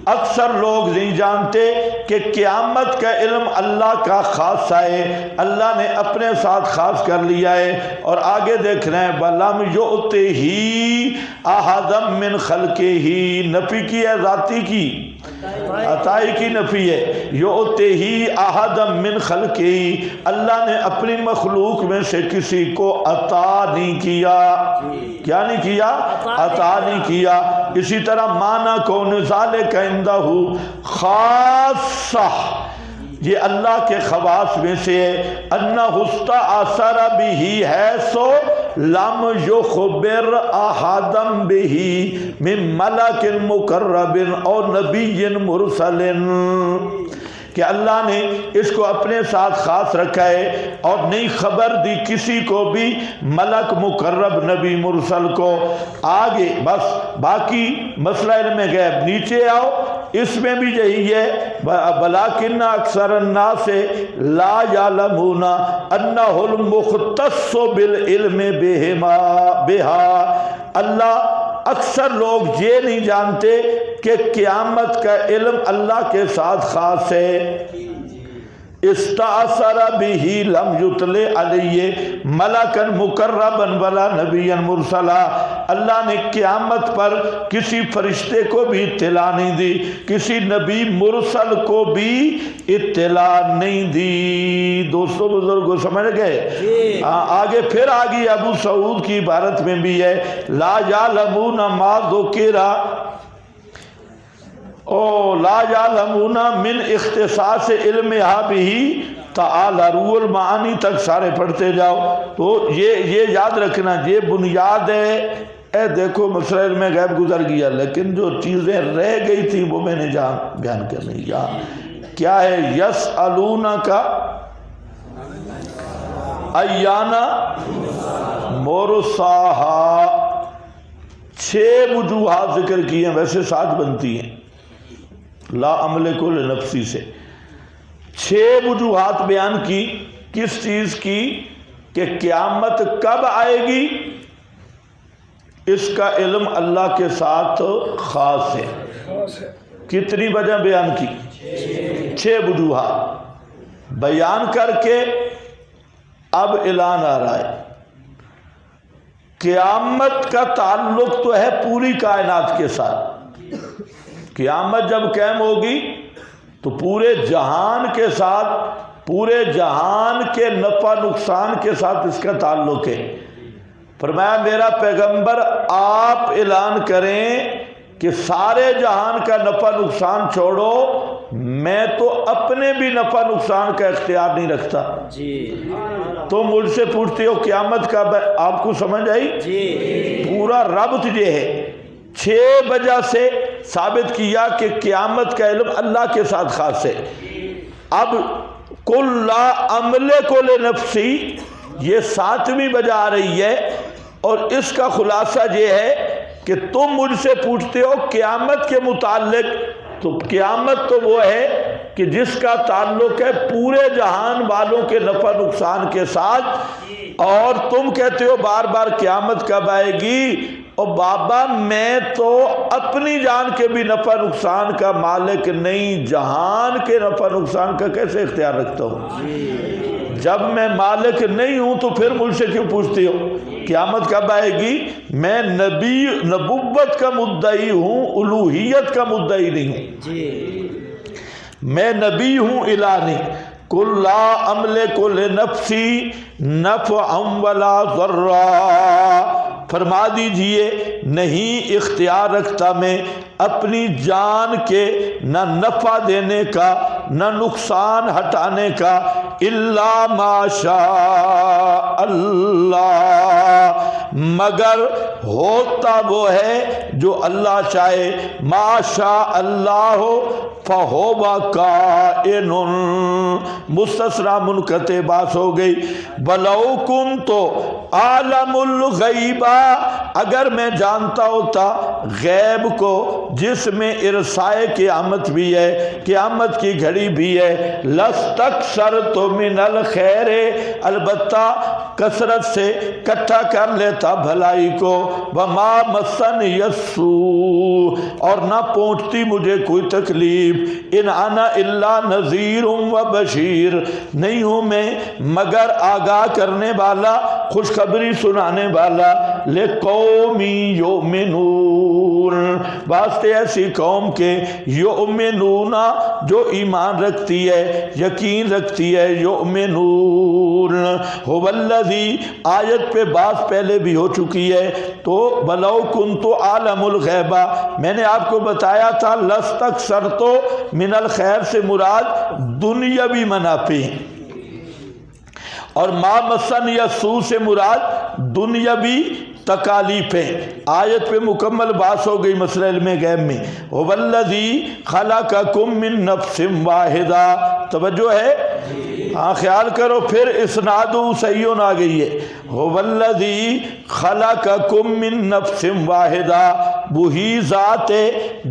اکثر لوگ نہیں جانتے کہ قیامت کا علم اللہ کا خاصہ ہے، اللہ نے اپنے ساتھ خاص کر لیا ہے۔ اور آگے دیکھ رہے ہیں وَلَمْ يُؤْتِهِ أَحَدًا مِّنْ خَلْقِهِ، نفی کی ہے ذاتی کی، عطائی کی نفی ہے، يُؤْتِهِ أَحَدًا مِّنْ خَلْقِهِ، اللہ نے اپنی مخلوق میں سے کسی کو عطا نہیں کیا، کیا نہیں کیا؟ عطا نہیں کیا۔ اسی طرح معنی کون ذالک عندہ خاصہ، یہ اللہ کے خواص میں سے ہے، انہ استأثر بہ حیث لم یخبر احدا بہ من ملک مقرب او نبی مرسل، کہ اللہ نے اس کو اپنے ساتھ خاص رکھا ہے اور نہیں خبر دی کسی کو بھی ملک مقرب نبی مرسل کو۔ آگے بس باقی مسئلہ علم غیب نیچے آؤ، اس میں بھی یہی ہے بلاکن اکثر الناس لا یعلمون انہ المختص بالعلم بہا، اللہ اکثر لوگ یہ نہیں جانتے کہ قیامت کا علم اللہ کے ساتھ خاص ہے۔ استأثر بہ لم یطلع علیہ ملکا مقربا ولا نبیا مرسلا، اللہ نے قیامت پر کسی فرشتے کو بھی اطلاع نہیں دی، کسی نبی مرسل کو بھی اطلاع نہیں دی۔ دوستو بزرگوں سمجھ گئے؟ آگے پھر آگئی ابو سعود کی عبارت میں بھی ہے لا یعلمون ما ذکر او لا یعلمون من اختصاص علمھا بہ تعالی، روح المعانی تک سارے پڑھتے جاؤ۔ تو یہ یاد رکھنا، یہ بنیاد ہے۔ اے دیکھو مسئلہ علم غیب گزر گیا، لیکن جو چیزیں رہ گئی تھی وہ میں نے بیان کرنی۔ کیا ہے؟ یسألونک ایان مرساہا، 6 وجوہات ذکر کی ہیں، ویسے 7 بنتی ہیں، لا املک لنفسی سے 6 وجوہات بیان کی۔ کس چیز کی؟ کہ قیامت کب آئے گی، اس کا علم اللہ کے ساتھ خاص ہے۔ کتنی وجہ بیان کی؟ 6 وجوہات بیان کر کے اب اعلان آ رہا ہے۔ قیامت کا تعلق تو ہے پوری کائنات کے ساتھ، قیامت جب قائم ہوگی تو پورے جہان کے ساتھ، پورے جہان کے نفع نقصان کے ساتھ اس کا تعلق ہے۔ فرمایا میرا پیغمبر آپ اعلان کریں کہ سارے جہان کا نفع نقصان چھوڑو، میں تو اپنے بھی نفع نقصان کا اختیار نہیں رکھتا۔ تو مجھ سے پوچھتے ہو قیامت کا، آپ کو سمجھ آئی؟ پورا ربط یہ ہے، 6 وجہ سے ثابت کیا کہ قیامت کا علم اللہ کے ساتھ خاص ہے۔ اب قل لا املک لنفسی، یہ 7ویں بجا آ رہی ہے، اور اس کا خلاصہ یہ ہے کہ تم مجھ سے پوچھتے ہو قیامت کے متعلق، تو قیامت تو وہ ہے کہ جس کا تعلق ہے پورے جہان والوں کے نفع نقصان کے ساتھ، اور تم کہتے ہو بار بار قیامت کب آئے گی؟ اور بابا میں تو اپنی جان کے بھی نفع نقصان کا مالک نہیں، جہان کے نفع نقصان کا کیسے اختیار رکھتا ہوں؟ جب میں مالک نہیں ہوں تو پھر مجھ سے کیوں پوچھتی ہو قیامت کب آئے گی؟ میں نبوت کا مدعی ہوں، الوہیت کا مدعی نہیں ہوں، میں نبی ہوں، الہ نہیں۔ قل لا املک لنفسی نفعا ولا ضرا، فرما دیجئے نہیں اختیار رکھتا میں اپنی جان کے نہ نفع دینے کا نہ نقصان ہٹانے کا، الا ما شاء اللہ، مگر ہوتا وہ ہے جو اللہ چاہے، ما شاء اللہ فہو کائن، مستثنی منقطع باس ہو گئی۔ ولو کنت عالم الغیبہ، اگر میں جانتا ہوتا غیب کو جس میں ارسائے قیامت بھی ہے، قیامت کی گھڑی بھی ہے، لستکثرت من الخیر، البتہ کثرت سے اکٹھا کر لیتا بھلائی کو، وما مسنی السوء، اور نہ پہنچتی مجھے کوئی تکلیف، ان انا الا نذیر و بشیر، نہیں ہوں میں مگر آگاہ کرنے والا، خوشخبری سنانے والا، لقوم یؤمنون، واسطے ایسی قوم کے، یؤمنون جو ایمان رکھتی ہے، یقین رکھتی ہے، یؤمنون هو الذی، آیت پہ بات پہلے بھی ہو چکی ہے، تو ولو کنت عالم الغیبہ میں نے آپ کو بتایا تھا، لستکثرت من الخیر سے مراد دنیاوی منافع، اور ما مسنی السوء سے مراد دنیاوی تکالیفیں۔ آیت پہ مکمل بات ہو گئی مسئلہ علم غیب میں۔ هو الذی خلقکم من نفس واحدہ، توجہ ہے؟ ہاں خیال کرو، پھر اسناد صحیح آ گئی ہے۔ هو الذی خلقکم من نفس واحدہ، وہی ذات ہے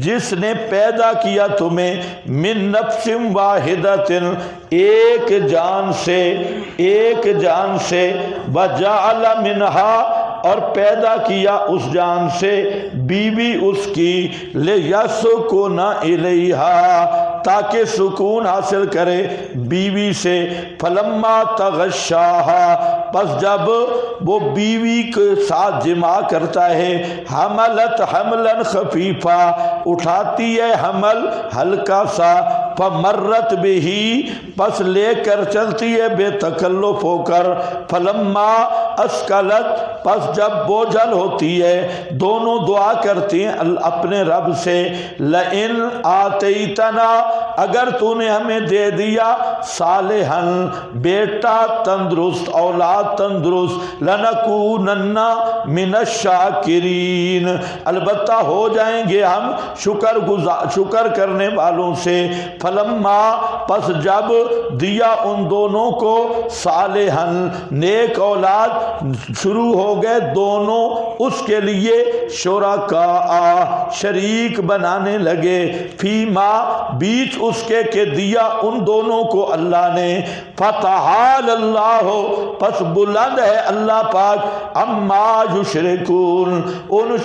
جس نے پیدا کیا تمہیں، من نفس واحدۃ، ایک جان سے، وجعل منہا، اور پیدا کیا اس جان سے بیوی اس کی، لیسکن الیہا، تاکہ سکون حاصل کرے بیوی سے، فلما تغشاہا، پس جب وہ بیوی کے ساتھ جماع کرتا ہے، حملت حملا خفیفا، اٹھاتی ہے حمل ہلکا سا، فمرت بہی، پس لے کر چلتی ہے بے تکلف ہو کر، فلما اسکلت، پس جب بوجھل ہوتی ہے، دونوں دعا کرتی ہیں اپنے رب سے، لئن آتیتنا، اگر تو نے ہمیں دے دیا، صالحاً، بیٹا تندرست، اولاد تندرست، لنکونن من الشاکرین، البتہ ہو جائیں گے ہم شکر کرنے والوں سے، فلما، پس جب دیا ان دونوں کو، صالحاً، نیک اولاد، شروع ہو گئے دونوں اس کے لیے شرکاء، شریک بنانے لگے، فیما، بیچ اس کے کہ دیا ان دونوں کو اللہ نے، فتعال اللہ، پس بلند ہے اللہ پاک، اما یشرکون، ان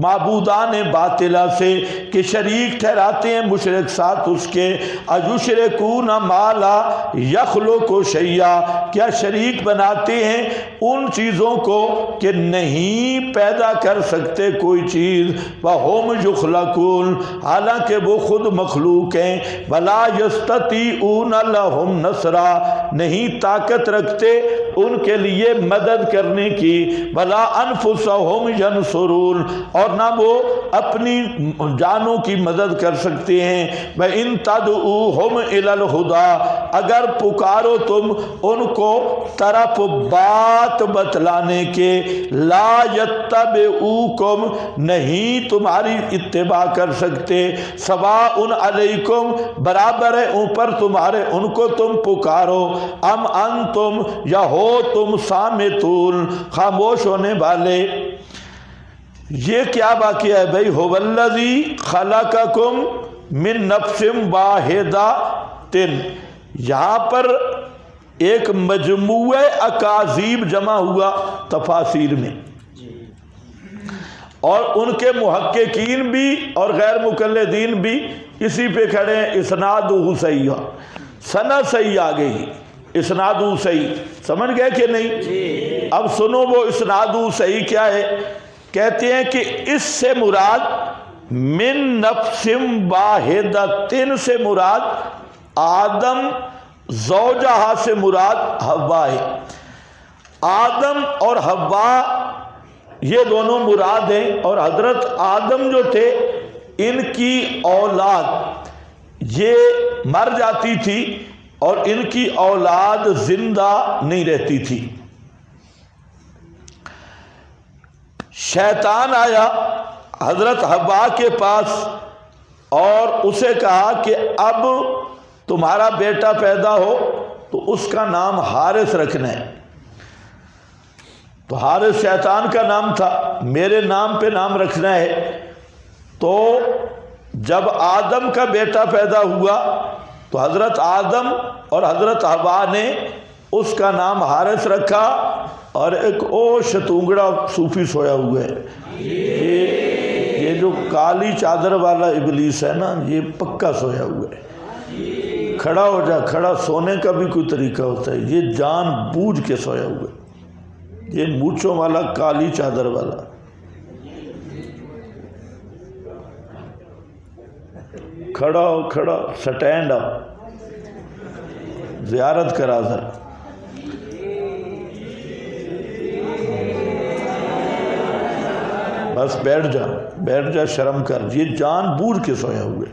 معبودان باطلہ سے کہ شریک ٹھہراتے ہیں مشرک ساتھ اس کے، ایشرکون ما لا یخلق شیئا، کیا شریک بناتے ہیں ان چیزوں کو کہ نہیں پیدا کر سکتے کوئی چیز، وَهُمْ يُخْلَقُونَ، حالانکہ وہ خود مخلوق ہیں، وَلَا يَسْتَطِيعُونَ لَهُمْ نَصْرًا، نہیں طاقت رکھتے ان کے لیے مدد کرنے کی، وَلَا أَنفُسَهُمْ يَنصُرُونَ، اور نہ وہ اپنی جانوں کی مدد کر سکتے ہیں، وَإِن تَدْعُوهُمْ إِلَى الْهُدَىٰ، اگر پکارو تم ان کو طرف بات بتلانے کے، لا یتبعوکم نہیں تمہاری اتباع کر سکتے، سواء علیکم برابر ہے اوپر تمہارے ان کو تم پکارو، ام انتم یا ہو تم صامتون خاموش ہونے والے۔ یہ کیا واقعہ ہے بھائی؟ هو الذی خلقکم من نفس واحدۃ، یہاں پر ایک مجموعہ اکاذیب جمع ہوا تفاسیر میں، اور ان کے محققین بھی اور غیر مقلدین بھی اسی پہ کھڑے ہیں، اسنادہ صحیح، سند صحیح آ گئی، اسنادہ صحیح، سمجھ گئے کہ نہیں؟ اب سنو وہ اسنادہ صحیح کیا ہے؟ کہتے ہیں کہ اس سے مراد من نفس واحدۃ سے مراد آدم، زوجہ سے مراد حوا ہے۔ آدم اور حوا یہ دونوں مراد ہیں، اور حضرت آدم جو تھے ان کی اولاد یہ مر جاتی تھی اور ان کی اولاد زندہ نہیں رہتی تھی۔ شیطان آیا حضرت حوا کے پاس اور اسے کہا کہ اب تمہارا بیٹا پیدا ہو تو اس کا نام حارث رکھنا ہے۔ تو حارث شیطان کا نام تھا، میرے نام پہ نام رکھنا ہے۔ تو جب آدم کا بیٹا پیدا ہوا تو حضرت آدم اور حضرت حوا نے اس کا نام حارث رکھا، اور ایک شتونگڑا صوفی سویا ہوا ہے، یہ جو کالی چادر والا ابلیس ہے نا، یہ پکا سویا ہوا ہے۔ کھڑا ہو جا، کھڑا سونے کا بھی کوئی طریقہ ہوتا ہے، یہ جان بوجھ کے سویا ہوا ہے، یہ مونچھوں والا کالی چادر والا۔ کھڑا ہو، کھڑا، سٹینڈ اپ، زیارت کرا ذرا۔ بس بیٹھ جا، بیٹھ جا، شرم کر، یہ جان بوجھ کے سویا ہوئے،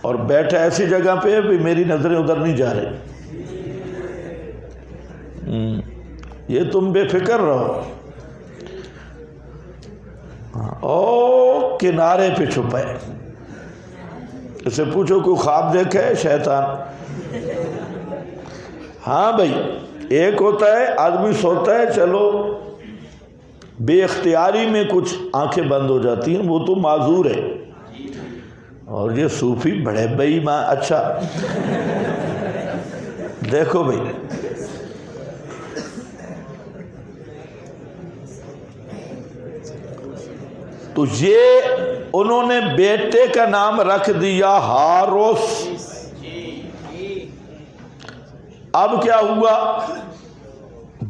اور بیٹھا ایسی جگہ پہ بھی میری نظریں ادھر نہیں جا رہی۔ یہ تم بے فکر رہو، او کنارے پہ چھپائے۔ اسے پوچھو کوئی خواب دیکھا ہے شیطان؟ ہاں بھائی، ایک ہوتا ہے آدمی سوتا ہے، چلو بے اختیاری میں کچھ آنکھیں بند ہو جاتی ہیں، وہ تو معذور ہے، اور یہ صوفی بڑے بے ایمان۔ اچھا دیکھو بھائی، تو یہ انہوں نے بیٹے کا نام رکھ دیا حارث۔ اب کیا ہوا؟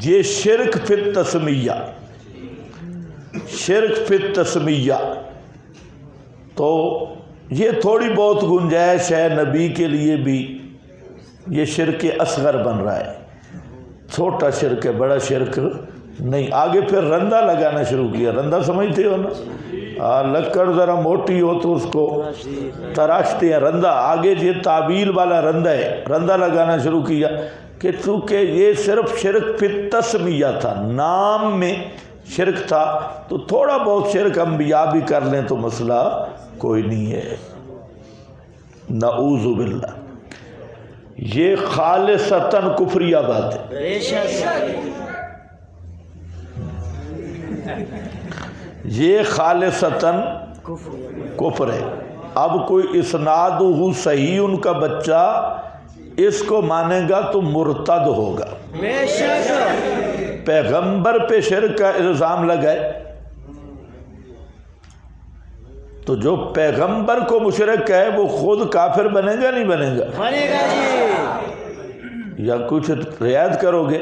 یہ شرک فی التسمیہ، شرک فی التسمیہ، تو یہ تھوڑی بہت گنجائش ہے نبی کے لیے بھی، یہ شرک اصغر بن رہا ہے، چھوٹا شرک ہے، بڑا شرک نہیں۔ آگے پھر رندہ لگانا شروع کیا، رندہ سمجھتے ہو نا، لکڑ ذرا موٹی ہو تو اس کو تراشتے ہیں، رندہ۔ آگے یہ تعویل والا رندہ ہے، رندہ لگانا شروع کیا کہ چونکہ یہ صرف شرک فی التسمیہ تھا، نام میں شرک تھا، تو تھوڑا بہت شرک انبیاء بھی کر لیں تو مسئلہ کوئی نہیں ہے۔ نعوذ باللہ، یہ خالصتاً کفریہ بات ہے، یہ خالصتاً کفر ہے۔ اب کوئی اسنادہ صحیح ان کا بچہ اس کو مانے گا تو مرتد ہوگا، پیغمبر پہ شرک کا الزام لگائے تو جو پیغمبر کو مشرک ہے وہ خود کافر بنے گا نہیں بنے گا؟ بنے گا جی، یا کچھ رعایت کرو گے؟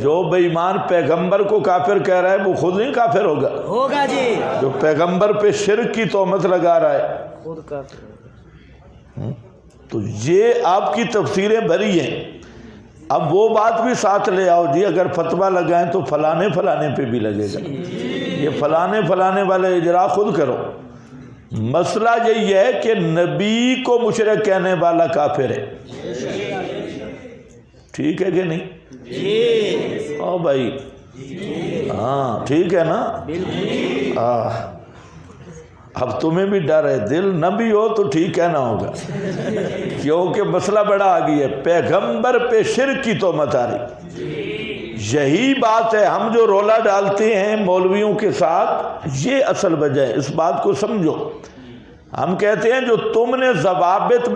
جو بے ایمان پیغمبر کو کافر کہہ رہا ہے وہ خود نہیں کافر ہوگا؟ ہوگا جی۔ جو پیغمبر پہ شرک کی تہمت لگا رہا ہے خود کافر ہوگا۔ تو یہ آپ کی تفسیریں بھری ہیں۔ اب وہ بات بھی ساتھ لے آؤ جی، اگر فتویٰ لگائیں تو فلانے فلانے پہ بھی لگے گا، یہ فلانے فلانے والے اجرا خود کرو، مسئلہ یہی ہے کہ نبی کو مشرک کہنے والا کافر ہے. ٹھیک ہے کہ نہیں؟ جی او بھائی ہاں ٹھیک ہے نا. اب تمہیں بھی ڈر ہے، دل نہ بھی ہو تو ٹھیک کہنا ہوگا، کیونکہ مسئلہ بڑا آ گئی ہے. پیغمبر پہ شرک کی تہمت آ رہی، یہی بات ہے. ہم جو رولا ڈالتے ہیں مولویوں کے ساتھ، یہ اصل وجہ ہے. اس بات کو سمجھو. ہم کہتے ہیں جو تم نے ضوابط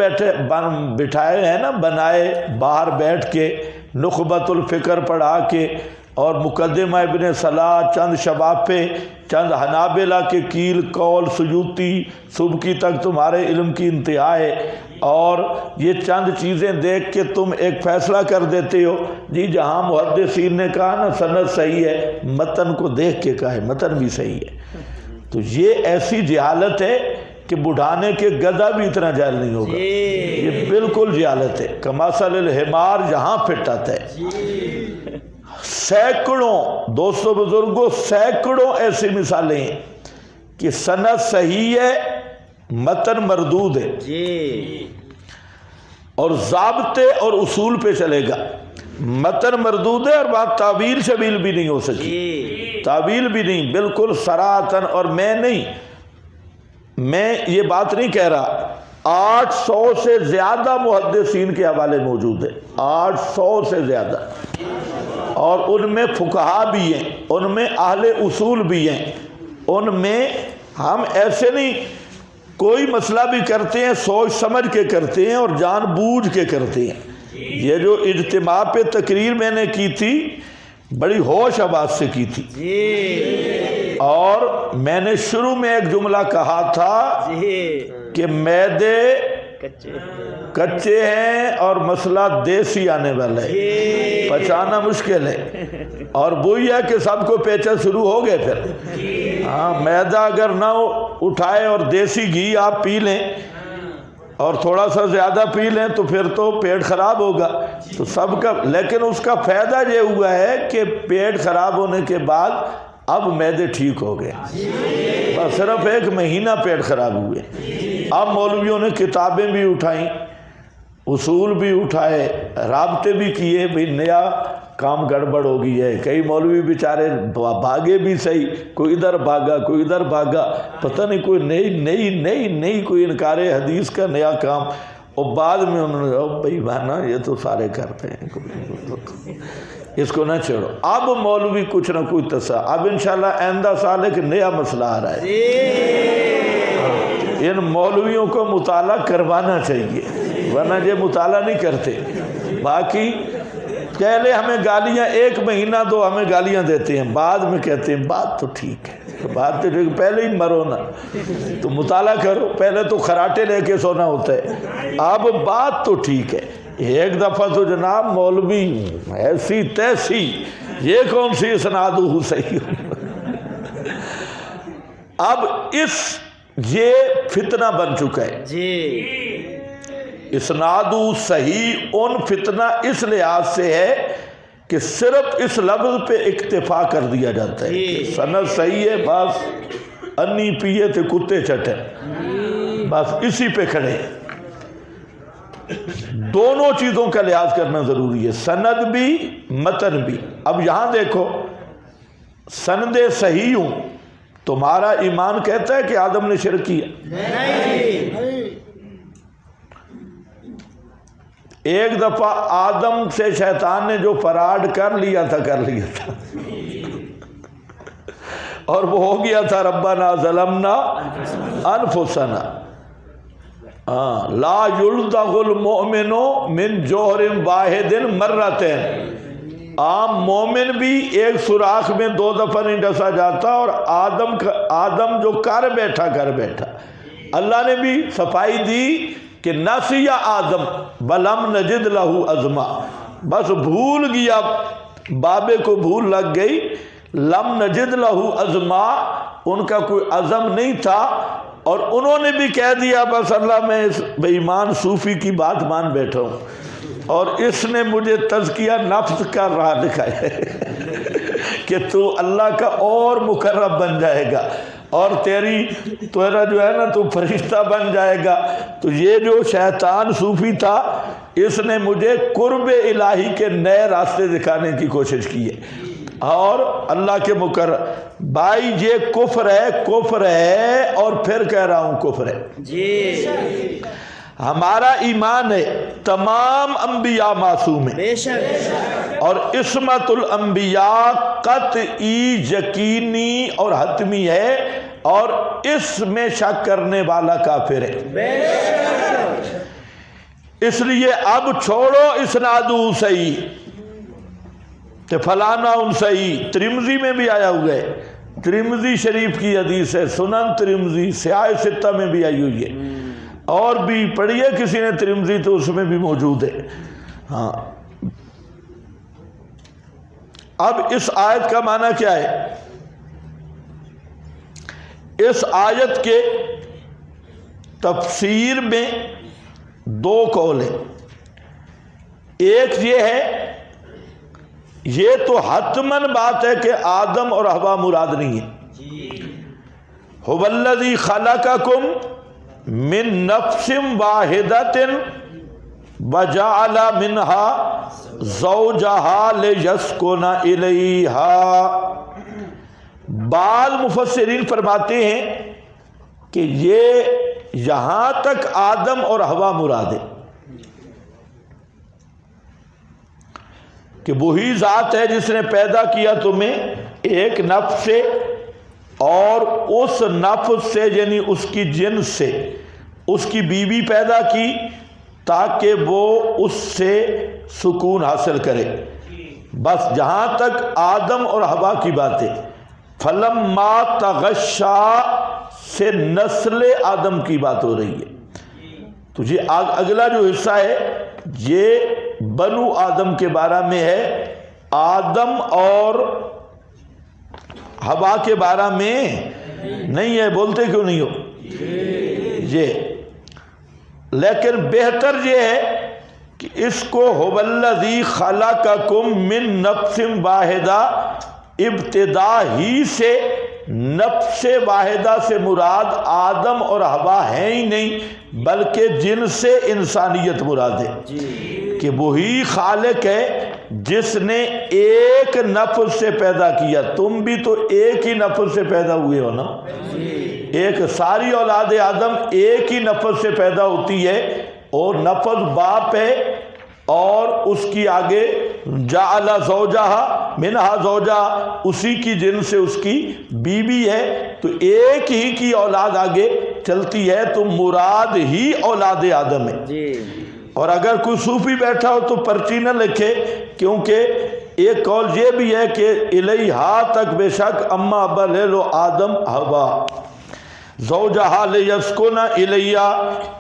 بٹھائے ہیں نا، بنائے باہر بیٹھ کے، نخبۃ الفکر پڑھا کے اور مقدمہ ابن صلاح، چند شبابے، چند حنابلہ کے کیل قول سیوطی، سبکی تک تمہارے علم کی انتہا ہے، اور یہ چند چیزیں دیکھ کے تم ایک فیصلہ کر دیتے ہو جی جہاں محدثین نے کہا نا سند صحیح ہے، متن کو دیکھ کے کہا ہے متن بھی صحیح ہے. تو یہ ایسی جہالت ہے کہ بڑھانے کے گدھا بھی اتنا جاہل نہیں ہوگا. یہ بالکل جہالت ہے. کمثل الحمار جہاں پھٹ آتا ہے. سینکڑوں دوستوں بزرگوں، سینکڑوں ایسی مثالیں ہیں کہ سند صحیح ہے، متن مردود ہے، جی اور ضابطے اور اصول پہ چلے گا. متن مردود ہے اور بات تعویل شبیل بھی نہیں ہو سکی، تعویل بھی نہیں، بالکل صراحتاً. اور میں یہ بات نہیں کہہ رہا. 800 سے زیادہ محدثین کے حوالے موجود ہیں، 800 سے زیادہ، اور ان میں فقہا بھی ہیں، ان میں اہل اصول بھی ہیں. ان میں ہم ایسے نہیں، کوئی مسئلہ بھی کرتے ہیں سوچ سمجھ کے کرتے ہیں اور جان بوجھ کے کرتے ہیں. یہ جو اجتماع پہ تقریر میں نے کی تھی بڑی ہوش آواز سے کی تھی، اور میں نے شروع میں ایک جملہ کہا تھا کہ میدے کچے ہیں اور مسئلہ دیسی آنے والا ہے، پہچانا مشکل ہے. اور وہی ہے کہ سب کو پیچھا شروع ہو گئے. پھر ہاں میدا اگر نہ اٹھائے اور دیسی گھی آپ پی لیں اور تھوڑا سا زیادہ پی لیں تو پھر تو پیٹ خراب ہوگا. تو سب کا، لیکن اس کا فائدہ یہ ہوا ہے کہ پیٹ خراب ہونے کے بعد اب معدے ٹھیک ہو گئے. بس صرف 1 مہینہ پیٹ خراب ہوئے. اب مولویوں نے کتابیں بھی اٹھائیں، اصول بھی اٹھائے، رابطے بھی کیے، بھئی نیا کام گڑبڑ ہو گئی ہے. کئی مولوی بیچارے بھاگے بھی صحیح، کوئی ادھر بھاگا کوئی ادھر بھاگا، پتہ نہیں کوئی نئی کوئی انکار حدیث کا نیا کام. اور بعد میں انہوں نے کہا بھئی بہنا یہ تو سارے کرتے ہیں، اس کو نہ چھوڑو. اب مولوی کچھ نہ کچھ اب انشاءاللہ آئندہ سال ایک نیا مسئلہ آ رہا ہے. ان مولویوں کو مطالعہ کروانا چاہیے، ورنہ یہ مطالعہ نہیں کرتے. باقی پہلے ہمیں گالیاں 1 مہینہ 2 ہمیں گالیاں دیتے ہیں، بعد میں کہتے ہیں بات تو ٹھیک ہے، بات تو ٹھیک، پہلے ہی مرو نا تو مطالعہ کرو. پہلے تو خراٹے لے کے سونا ہوتا ہے، اب بات تو ٹھیک ہے. ایک دفعہ تو جناب مولوی ایسی تیسی، یہ کون سی اسنادہ صحیح. اب یہ فتنہ بن چکا ہے جی. اسناد صحیح ان فتنہ اس لحاظ سے ہے کہ صرف اس لفظ پہ اکتفا کر دیا جاتا ہے کہ سند صحیح ہے، بس انی پیے تھے کتے چٹے، بس اسی پہ کھڑے. دونوں چیزوں کا لحاظ کرنا ضروری ہے، سند بھی متن بھی. اب یہاں دیکھو، سند صحیح ہوں، تمہارا ایمان کہتا ہے کہ آدم نے شرک کیا؟ ایک دفعہ آدم سے شیطان نے جو فراڈ کر لیا تھا اور وہ ہو گیا تھا ربنا ظلمنا انفسنا. لا یلدغ المؤمن من جوہر واحد مرتين. عام مومن بھی ایک سوراخ میں 2 دفعہ نہیں ڈسا جاتا. اور آدم جو کر بیٹھا اللہ نے بھی صفائی دی کہ نسی آدم ولم نجد لہ عزما، بس بھول گیا، بابے کو بھول لگ گئی. لم نجد لہ عزما، ان کا کوئی عزم نہیں تھا، اور انہوں نے بھی کہہ دیا بس اللہ میں اس بے ایمان صوفی کی بات مان بیٹھا ہوں، اور اس نے مجھے تزکیہ نفس کا راہ دکھایا ہے کہ تو اللہ کا اور مقرب بن جائے گا. اور تیرا جو ہے نا تو فرشتہ بن جائے گا. تو یہ جو شیطان صوفی تھا اس نے مجھے قرب الہی کے نئے راستے دکھانے کی کوشش کی ہے. اور اللہ کے مقرر بھائی یہ کفر ہے اور پھر کہہ رہا ہوں کفر ہے جی. ہمارا ایمان ہے تمام انبیاء معصوم ہیں بے شک. اور عصمت الانبیاء قطعی یقینی اور حتمی ہے اور اس میں شک کرنے والا کافر ہے. بے شک. اس لیے اب چھوڑو اسنادو صحیح کہ فلانا ان صحیح. ترمذی میں بھی آیا ہوا ہے, ترمذی شریف کی حدیث ہے, سنن ترمذی سیاہ ستہ میں بھی آئی ہوئی ہے, اور بھی پڑھیے کسی نے ترمذی تو اس میں بھی موجود ہے. ہاں اب اس آیت کا معنی کیا ہے؟ اس آیت کے تفسیر میں دو قول ہیں. ایک یہ ہے یہ تو حتماً بات ہے کہ آدم اور حوا مراد نہیں ہے. هو الذی خلقکم من نفس واحدۃ وجعل منها زوجها لیسکن الیہا. بعض مفسرین فرماتے ہیں کہ یہ یہاں تک آدم اور حوا مراد ہے کہ وہی ذات ہے جس نے پیدا کیا تمہیں ایک نفس سے, اور اس نفس سے یعنی اس کی جنس سے اس کی بیوی پیدا کی تاکہ وہ اس سے سکون حاصل کرے. بس جہاں تک آدم اور حوا کی بات ہے. فلما تغشا سے نسل آدم کی بات ہو رہی ہے. تو یہ اگلا جو حصہ ہے یہ بنو آدم کے بارے میں ہے, آدم اور حوا کے بارے میں نہیں ہے. بولتے کیوں نہیں ہو یہ؟ لیکن بہتر یہ ہے کہ اس کو هو الذی خلقکم من نفس واحدہ, ابتدا ہی سے نفس واحدہ سے مراد آدم اور حوا ہے ہی نہیں بلکہ جن سے انسانیت مراد ہے کہ وہی خالق ہے جس نے ایک نفس سے پیدا کیا. تم بھی تو ایک ہی نفس سے پیدا ہوئے ہو نا, ایک ساری اولاد آدم ایک ہی نفس سے پیدا ہوتی ہے, اور نفس باپ ہے اور اس کی آگے جعل زوجہا منہا زوجہ اسی کی جن سے اس کی بیوی ہے. تو ایک ہی کی اولاد آگے چلتی ہے, تو مراد ہی اولاد آدم ہے. اور اگر کوئی صوفی بیٹھا ہو تو پرچی نہ لکھے, کیونکہ ایک قول یہ بھی ہے کہ الیہا تک بے شک اما بلو آدم حوا زوجہا لیسکن الیہا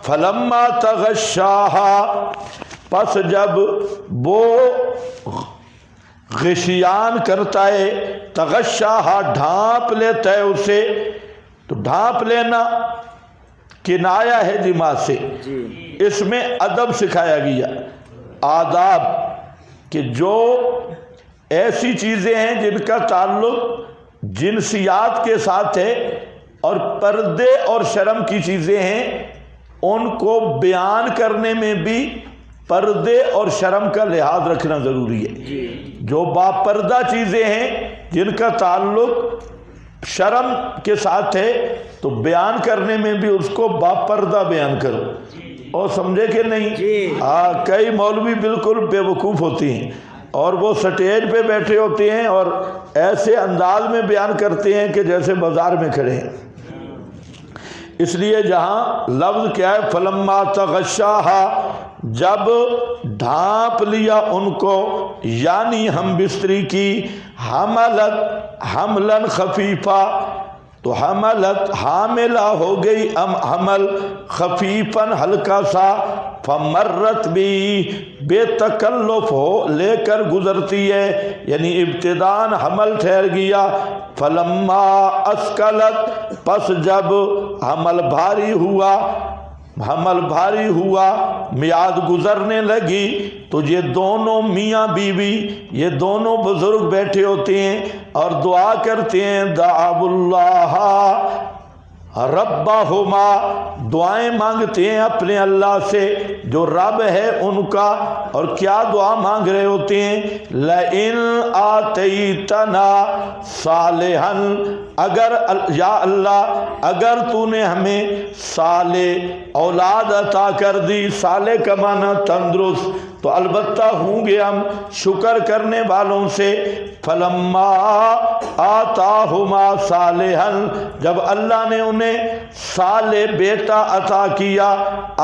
فلما تغشاہا, پس جب وہ غشیان کرتا ہے, تغشاہا ڈھانپ لیتا ہے اسے. تو ڈھانپ لینا کنایا ہے جماع سے. اس میں ادب سکھایا گیا, آداب, کہ جو ایسی چیزیں ہیں جن کا تعلق جنسیات کے ساتھ ہے اور پردے اور شرم کی چیزیں ہیں, ان کو بیان کرنے میں بھی پردے اور شرم کا لحاظ رکھنا ضروری ہے. جو باپردہ چیزیں ہیں جن کا تعلق شرم کے ساتھ ہے تو بیان کرنے میں بھی اس کو باپردہ بیان کرو. اور سمجھے کہ نہیں؟ کئی مولوی بالکل بے وقوف ہوتی ہیں اور وہ سٹیج پہ بیٹھے ہوتے ہیں اور ایسے انداز میں بیان کرتے ہیں کہ جیسے بازار میں کھڑے ہیں. اس لیے جہاں لفظ کیا ہے فلما تغشاہا, جب ڈھانپ لیا ان کو, یعنی ہم بستری کی, حملت حملن خفیفہ, تو حملت حاملہ ہو گئی حمل خفیفاً ہلکا سا, فمرت بھی بے تکلف ہو لے کر گزرتی ہے, یعنی ابتداً حمل ٹھہر گیا. فلما اسکلت, پس جب حمل بھاری ہوا, حمل بھاری ہوا، میعاد گزرنے لگی، تو یہ دونوں میاں بیوی، یہ دونوں بزرگ بیٹھے ہوتے ہیں اور دعا کرتے ہیں، دعوا اللہ ربہما، دعائیں مانگتے ہیں اپنے اللہ سے جو رب ہے ان کا، اور کیا دعا مانگ رہے ہوتے ہیں، لَإِنْ آتَيْتَنَا صَالِحًا، اگر یا اللہ اگر تو نے ہمیں صالح اولاد عطا کر دی، صالح کا معنی تندرست، تو البتہ ہوں گے ہم شکر کرنے والوں سے۔ فَلَمَّا آتَاهُمَا صَالِحًا، جب اللہ نے انہیں صالح بیٹا عطا کیا،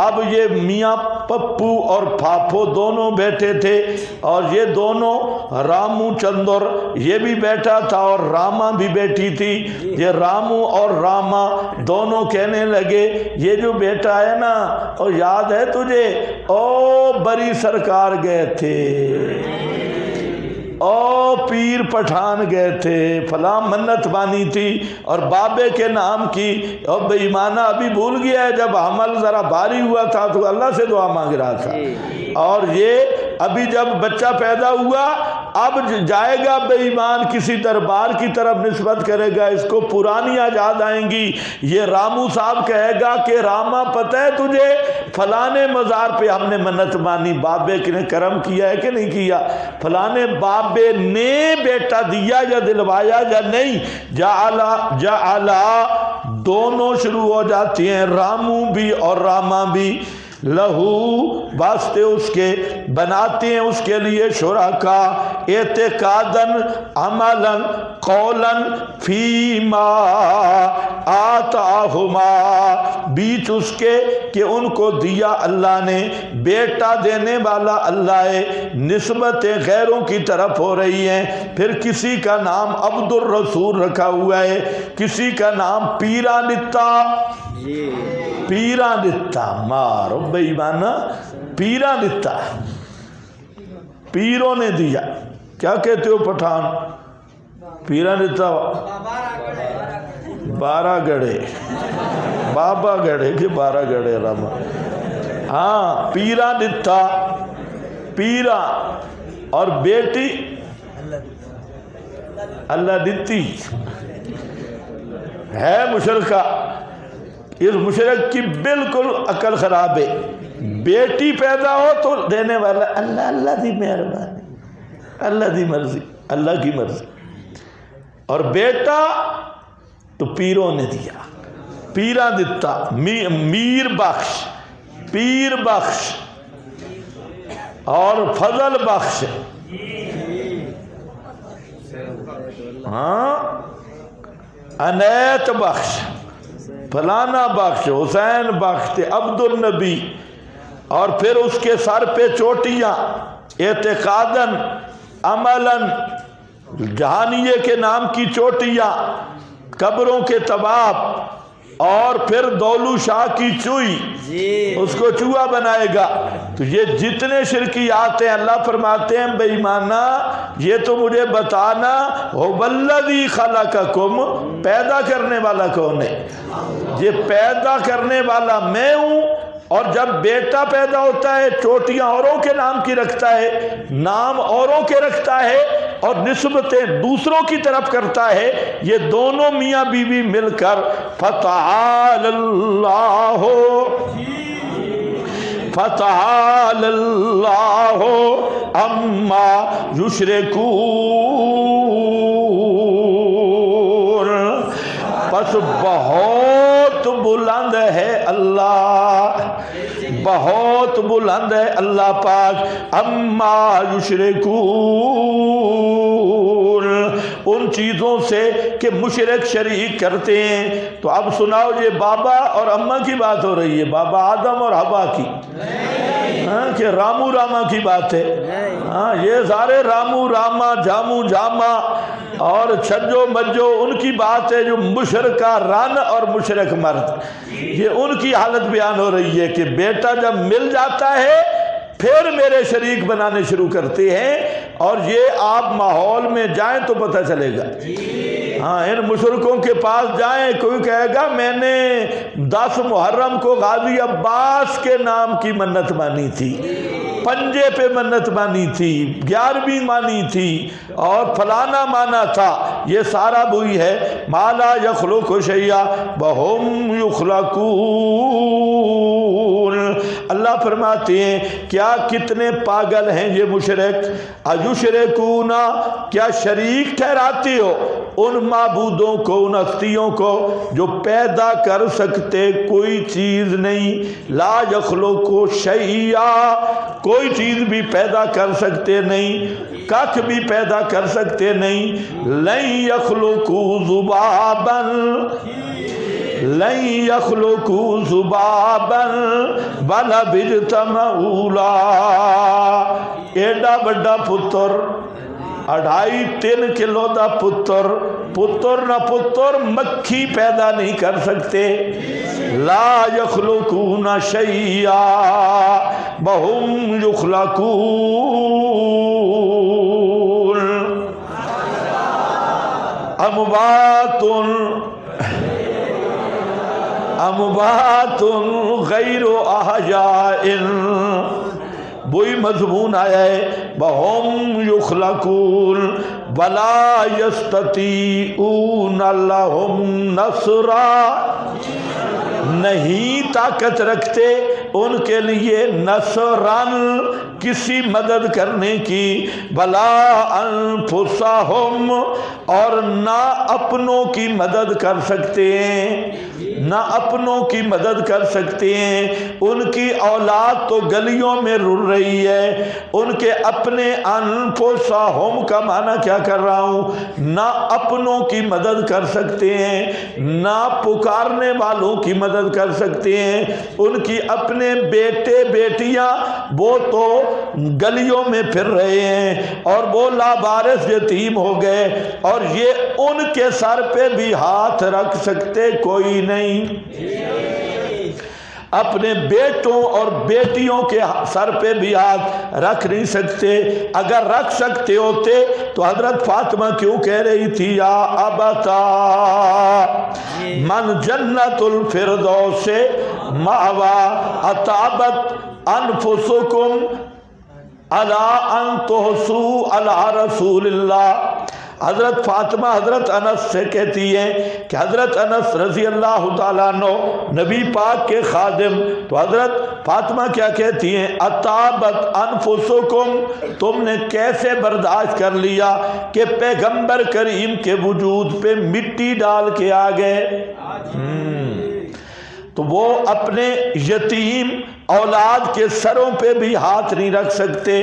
اب یہ میاں پپو اور پھاپھو دونوں بیٹھے تھے، اور یہ دونوں رامو چندر یہ بھی بیٹھا تھا اور راما بھی بیٹھی تھی۔ یہ رامو اور راما دونوں کہنے لگے، یہ جو بیٹا ہے نا، اور یاد ہے تجھے او بری سرکار گئے تھے، او پیر پٹھان گئے تھے، فلاں منت مانی تھی اور بابے کے نام کی، اور بے ایمانہ ابھی بھول گیا ہے جب حمل ذرا بھاری ہوا تھا تو اللہ سے دعا مانگ رہا تھا، اور یہ ابھی جب بچہ پیدا ہوا اب جائے گا بے ایمان کسی دربار کی طرف نسبت کرے گا، اس کو پرانیاں یاد آئیں گی۔ یہ رامو صاحب کہے گا کہ راما پتہ ہے تجھے فلانے مزار پہ ہم نے منت مانی، بابے نے کرم کیا ہے کہ نہیں کیا، فلانے بابے نے بیٹا دیا یا دلوایا یا نہیں، جعلا دونوں شروع ہو جاتی ہیں، رامو بھی اور راما بھی، لہو واسطے اس کے بناتے ہیں اس کے لیے شرکا، اعتقاداً عملاً قولاً فیما آتاہما، بیچ اس کے کہ ان کو دیا اللہ نے، بیٹا دینے والا اللہ ہے، نسبتیں غیروں کی طرف ہو رہی ہیں، پھر کسی کا نام عبد الرسول رکھا ہوا ہے، کسی کا نام پیرانتا، پیرانتا مارو بے ایمانہ، پیرانتا پیروں نے دیا، کیا کہتے ہو پٹھان، پیرانتا بارہ گڑھے، بابا گڑھے کہ بارہ گڑھے راما، ہاں پیرانتا پیرا، اور بیٹی اللہ دیتی ہے مشرکہ، اس مشرک کی بالکل عقل خراب ہے، بیٹی پیدا ہو تو دینے والا اللہ، اللہ دی مہربانی، اللہ دی مرضی، اللہ کی مرضی، اور بیٹا تو پیروں نے دیا، پیرا دیتا، میر بخش، پیر بخش اور فضل بخش، ہاں عنایت بخش، فلانا بخش، حسین بخش، عبد النبی، اور پھر اس کے سر پہ چوٹیاں، اعتقاداً عملاً جہانیے کے نام کی چوٹیاں، قبروں کے طواف، اور پھر دولو شاہ کی چوئی، اس کو چوہا بنائے گا۔ تو یہ جتنے شرکیات ہیں اللہ فرماتے ہیں بے ایمانہ یہ تو مجھے بتانا، والذی خلقکم، پیدا کرنے والا کون ہے، یہ پیدا کرنے والا میں ہوں، اور جب بیٹا پیدا ہوتا ہے چوٹیاں اوروں کے نام کی رکھتا ہے، نام اوروں کے رکھتا ہے اور نسبتیں دوسروں کی طرف کرتا ہے، یہ دونوں میاں بیوی مل کر فتعال اللہ، فتعال اللہ اما یشرکون، پس بہت بلند ہے اللہ، بہت بلند ہے اللہ پاک، اما یشرکون، ان چیزوں سے کہ مشرک شریک کرتے ہیں۔ تو اب سناؤ، یہ بابا اور اماں کی بات ہو رہی ہے، بابا آدم اور حوا کی، ہاں کہ رامو راما کی بات ہے، ہاں یہ سارے رامو راما جامو جاما اور چھجو مجو ان کی بات ہے، جو مشرکہ رن اور مشرک مرد، یہ ان کی حالت بیان ہو رہی ہے کہ بیٹا جب مل جاتا ہے پھر میرے شریک بنانے شروع کرتے ہیں، اور یہ آپ ماحول میں جائیں تو پتہ چلے گا۔ ہاں ان مشرکوں کے پاس جائیں، کوئی کہے گا میں نے 10 محرم کو غازی عباس کے نام کی منت مانی تھی، پنجے پہ منت مانی تھی، 11ویں مانی تھی اور فلانا مانا تھا، یہ سارا وہی ہے مالا یخلق شیئا وہم یخلقون۔ اللہ فرماتے ہیں کیا کتنے پاگل ہیں یہ مشرک، اَیُشْرِکُونَ کیا شریک ٹھہراتے ہو ان معبودوں کو، ان ہستیوں کو جو پیدا کر سکتے کوئی چیز نہیں، لا یخلق شیئا کوئی چیز بھی پیدا کر سکتے نہیں، کخ بھی پیدا کر سکتے نہیں، لن یخلقوا ذبابا لن یخلقوا ذبابا ولو اجتمعوا لہ۔ ایڈا بڑا پتر 2.5-3 کلو دا پتر نہ پتر مکھی پیدا نہیں کر سکتے، لا یخلقون شیئا وہم یخلقون۔ اموات غیر احیاء، وہی مضمون آیا ہے وَهُمْ يُخْلَقُونَ وَلَا يَسْتَطِيعُونَ لَهُمْ نَصْرًا، نہیں طاقت رکھتے ان کے لیے نصرًا کسی مدد کرنے کی، وَلَا أَنفُسَهُمْ اور نہ اپنوں کی مدد کر سکتے ہیں، نہ اپنوں کی مدد کر سکتے ہیں، ان کی اولاد تو گلیوں میں رل رہی ہے، ان کے اپنے انفسہم کا معنی کیا کر رہا ہوں، نہ اپنوں کی مدد کر سکتے ہیں، نہ پکارنے والوں کی مدد کر سکتے ہیں، ان کی اپنے بیٹے بیٹیاں وہ تو گلیوں میں پھر رہے ہیں اور وہ لاوارث یتیم ہو گئے، اور یہ ان کے سر پہ بھی ہاتھ رکھ سکتے کوئی نہیں، اپنے بیٹوں اور بیٹیوں کے سر پہ بھی ہاتھ رکھ نہیں سکتے۔ اگر رکھ سکتے ہوتے تو حضرت فاطمہ کیوں کہہ رہی تھی یا ابتا من جنت الفردوس مأوا اطابت انفسکم علی ان تحسوا علی رسول اللہ۔ حضرت فاطمہ حضرت انس سے کہتی ہیں کہ حضرت انس رضی اللہ تعالیٰ عنہ نبی پاک کے خادم، تو حضرت فاطمہ کیا کہتی ہیں اطابت انفسکم، تم نے کیسے برداشت کر لیا کہ پیغمبر کریم کے وجود پہ مٹی ڈال کے آ گئے۔ تو وہ اپنے یتیم اولاد کے سروں پہ بھی ہاتھ نہیں رکھ سکتے،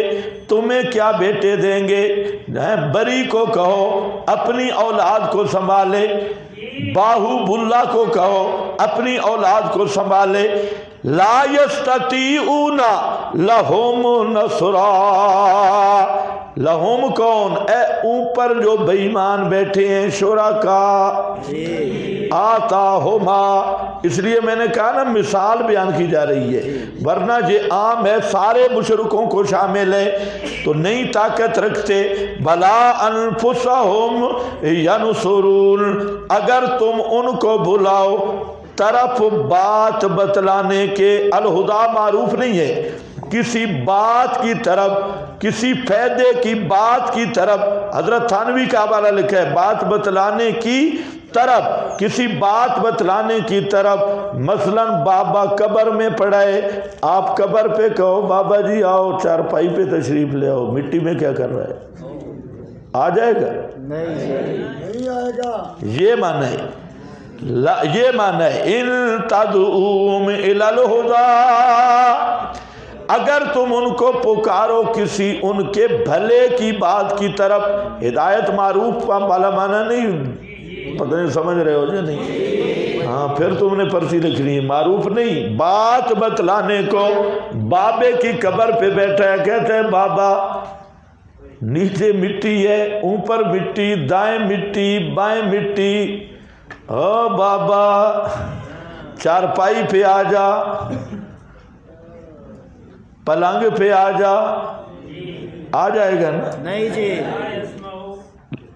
تمہیں کیا بیٹے دیں گے؟ بری کو کہو اپنی اولاد کو سنبھالے، باہو بلا کو کہو اپنی اولاد کو سنبھالے، لا یستطیعون لہم نصرا۔ لہم کون؟ اے اوپر جو بے ایمان بیٹھے ہیں شرکاء آتاہما، اس لیے میں نے کہا نا مثال بیان کی جا رہی ہے، ورنہ یہ عام ہے سارے مشرکوں کو شامل ہے، تو نہیں طاقت رکھتے، بلا انفسہم ینصرون، اگر تم ان کو بلاؤ طرف بات بتلانے کے، الہدا معروف نہیں ہے، کسی بات کی طرف، کسی فائدے کی بات کی طرف، حضرت تھانوی کا حوالہ لکھا ہے بات بتلانے کی طرف، کسی بات بتلانے کی طرف، مثلا بابا قبر میں پڑے، آپ قبر پہ کہو بابا جی آؤ چارپائی پہ تشریف لے آؤ، مٹی میں کیا کر رہا ہے؟ آ جائے گا؟ نہیں آئے گا۔ یہ معنی ہے، یہ معنی ہے ان تدعوہم الی الہدی، اگر تم ان کو پکارو کسی ان کے بھلے کی بات کی طرف، ہدایت معروف والا معنی نہیں، پتہ نہیں سمجھ رہے ہو یا نہیں؟ ہاں پھر تم نے پرچی لکھنی ہے، معروف نہیں، بات بتلانے کو۔ بابے کی قبر پہ بیٹھا ہے، کہتے ہیں بابا نیچے مٹی ہے، اوپر مٹی، دائیں مٹی بائیں مٹی، او بابا چارپائی پہ آ جا، پلنگ پہ آ جا، آ جائے گا نا؟ نہیں جی۔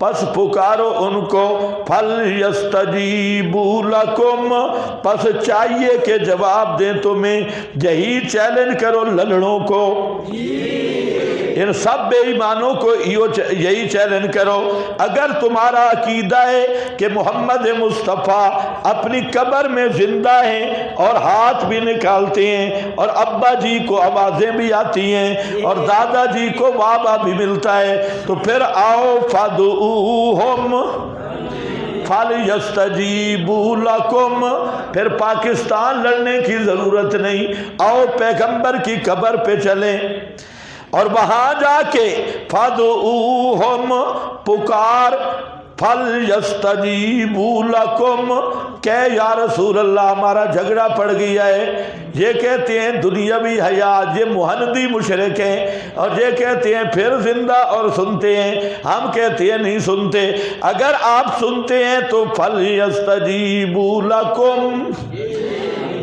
پس پکارو ان کو، فَلْيَسْتَجِيبُوا لَكُمْ، پس چاہیے کہ جواب دیں تمہیں، یہی چیلنج کرو للڑوں کو، ان سب بے ایمانوں کو یہی چیلنج کرو۔ اگر تمہارا عقیدہ ہے کہ محمد مصطفیٰ اپنی قبر میں زندہ ہیں اور ہاتھ بھی نکالتے ہیں اور ابا جی کو آوازیں بھی آتی ہیں اور دادا جی کو بابا بھی ملتا ہے، تو پھر آؤ فَادْعُوهُمْ فَلْيَسْتَجِيبُوا لَكُمْ، پھر پاکستان لڑنے کی ضرورت نہیں، آؤ پیغمبر کی قبر پہ چلیں اور وہاں جا کے فَادْعُوهُمْ پکار، فَلْيَسْتَجِيبُوا لَكُمْ کہ یا رسول اللہ ہمارا جھگڑا پڑ گیا ہے، یہ کہتے ہیں دنیاوی حیات، یہ مہندی مشرک ہیں، اور یہ کہتے ہیں پھر زندہ اور سنتے ہیں، ہم کہتے ہیں نہیں سنتے۔ اگر آپ سنتے ہیں تو فَلْيَسْتَجِيبُوا لَكُمْ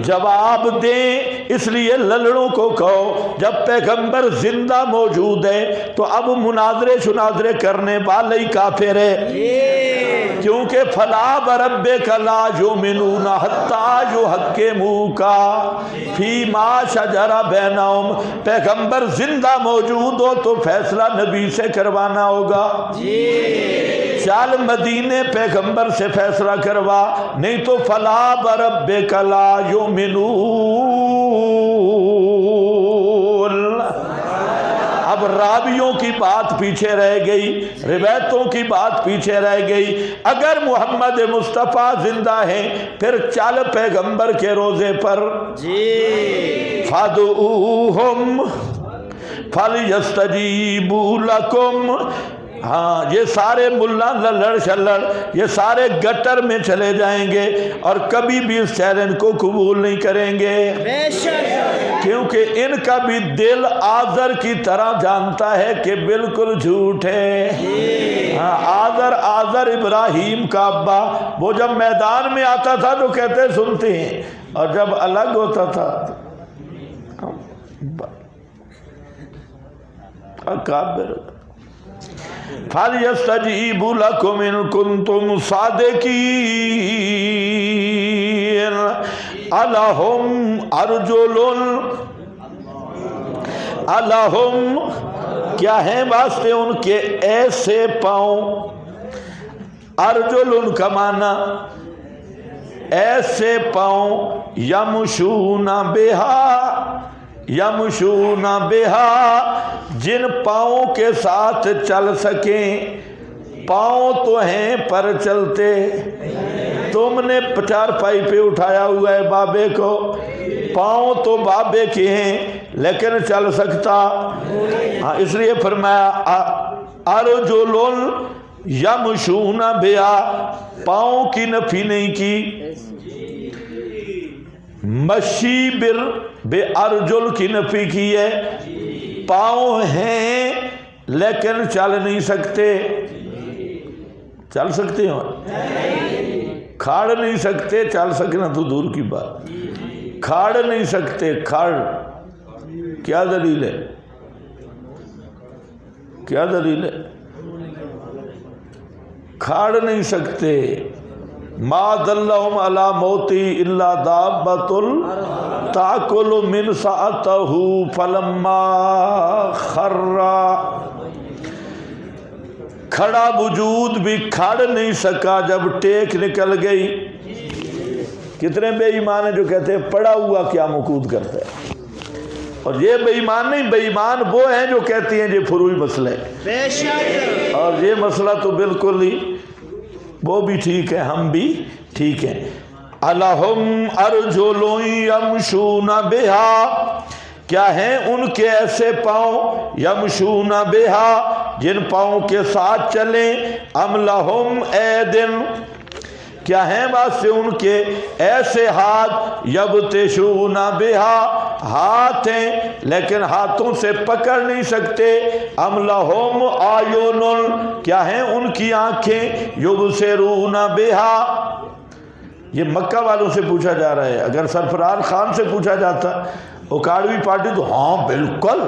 جواب دیں، اس لیے للڑوں کو کہو جب پیغمبر زندہ موجود ہے تو اب مناظرے شناظرے کرنے والے ہی کافر ہے، کیونکہ فَلَا وَرَبِّكَ لَا يُؤْمِنُونَ حَتَّى يُحَكِّمُوكَ فِي مَا شَجَرَ بَيْنَهُمْ، پیغمبر زندہ موجود ہو تو فیصلہ نبی سے کروانا ہوگا، چل مدینے پیغمبر سے فیصلہ کروا، نہیں تو فَلَا وَرَبِّكَ لَا يُؤْمِنُونَ۔ اب راویوں کی بات پیچھے رہ گئی، روایتوں کی بات پیچھے رہ گئی۔ اگر محمد مصطفیٰ زندہ ہیں پھر چل پیغمبر کے روزے پر، فَادْعُوهُمْ فَلْيَسْتَجِيبُوا لَكُمْ۔ ہاں، یہ سارے ملا لڑ شلڑ یہ سارے گٹر میں چلے جائیں گے اور کبھی بھی اس چیلنج کو قبول نہیں کریں گے، کیونکہ ان کا بھی دل آذر کی طرح جانتا ہے کہ بالکل جھوٹ ہے۔ ہاں، آذر ابراہیم کا ابا، وہ جب میدان میں آتا تھا تو کہتے سنتے ہیں، اور جب الگ ہوتا تھا کافر۔ فَلْيَسْتَجِيبُوا لَكُمْ إِن كُنتُمْ صَادِقِينَ أَلَهُمْ أَرْجُلٌ، أَلَهُمْ کیا ہیں واسطے ان کے ایسے پاؤں، ارجل کا معنی ایسے پاؤں، یمشون بہا، یمشون بہا جن پاؤں کے ساتھ چل سکیں، پاؤں تو ہیں پر چلتے، تم نے چارپائی پہ اٹھایا ہوا ہے بابے کو، پاؤں تو بابے کے ہیں لیکن چل سکتا، اس لیے فرمایا ارجل یمشون بہا، پاؤں کی نفی نہیں کی، مشی بے ارجل کی نفی کی ہے، پاؤں ہیں لیکن چل نہیں سکتے، چل سکتے ہو، کھاڑ نہیں سکتے، چل سکنا تو دور کی بات، کھاڑ نہیں سکتے، کھاڑ کیا دلیل ہے، کیا دلیل ہے، کھاڑ نہیں سکتے، ما دلہم علی موتی الا دابۃ تاکل من سأتہ فلما خر، کھڑا وجود بھی کھڑ نہیں سکا جب ٹیک نکل گئی۔ کتنے بے ایمان ہیں جو کہتے ہیں پڑا ہوا کیا مقود کرتا ہے، اور یہ بے ایمان نہیں، بے ایمان وہ ہیں جو کہتی ہیں یہ فروعی مسئلہ ہے، اور یہ مسئلہ تو بالکل ہی وہ بھی ٹھیک ہے، ہم بھی ٹھیک ہیں۔ الہم ارجل یمشون بہا، کیا ہیں ان کے ایسے پاؤں، یمشون بہا جن پاؤں کے ساتھ چلیں، ام لہم ایدن، کیا ہیں واسطے ان کے ایسے ہاتھ، یبتشون بہا ہاتھ ہیں لیکن ہاتھوں سے پکڑ نہیں سکتے، ام لہم آیون، کیا ہیں ان کی آنکھیں، یبصرون بہا، یہ مکہ والوں سے پوچھا جا رہا ہے، اگر سرفراز خان سے پوچھا جاتا اکاڑوی پارٹی تو ہاں بالکل،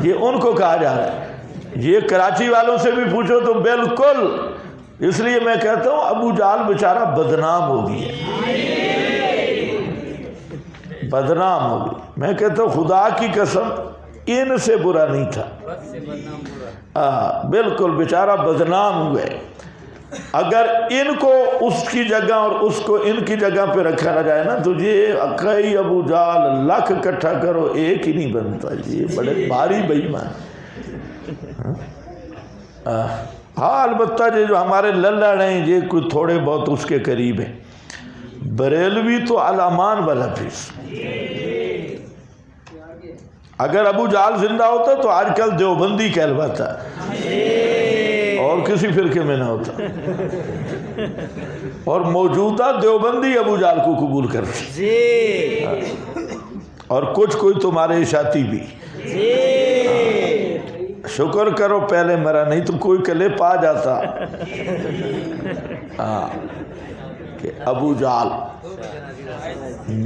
یہ ان کو کہا جا رہا ہے، یہ کراچی والوں سے بھی پوچھو تو بالکل. اس لیے میں کہتا ہوں ابو جہل بیچارہ بدنام ہو گیا، بدنام ہو گیا. میں کہتا ہوں خدا کی قسم ان سے برا نہیں تھا، بالکل بیچارہ بدنام ہوئے. اگر ان کو اس کی جگہ اور اس کو ان کی جگہ پہ رکھا نہ جائے نا تو یہ کئی ابو جہل لاکھ اکٹھا کرو ایک ہی نہیں بنتا. یہ بڑے بھاری بے ایمان. ہاں البتہ یہ جو ہمارے للڑ ہیں یہ کوئی تھوڑے بہت اس کے قریب ہیں. بریلوی تو الامان والا پیس. اگر ابو جہل زندہ ہوتا تو آج کل دیوبندی کہلواتا اور کسی فرقے میں نہ ہوتا. اور موجودہ دیوبندی ابو جہل کو قبول کرتے اور کچھ کوئی تمہارے اشاعتی بھی. شکر کرو پہلے مرا نہیں تو کوئی کلپ آ جاتا کہ ابو جہل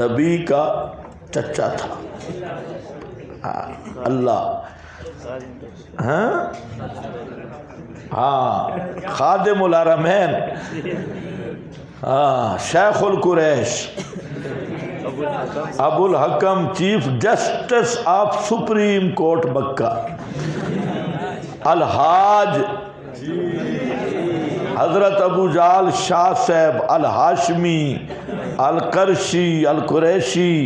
نبی کا چچا تھا. اللہ ہاں خادم الحرمین، شیخ القریش، ابو الحکم chief justice of supreme court Mecca, الحاج حضرت ابو جہل شاہ صاحب الہاشمی القرشی القریشی.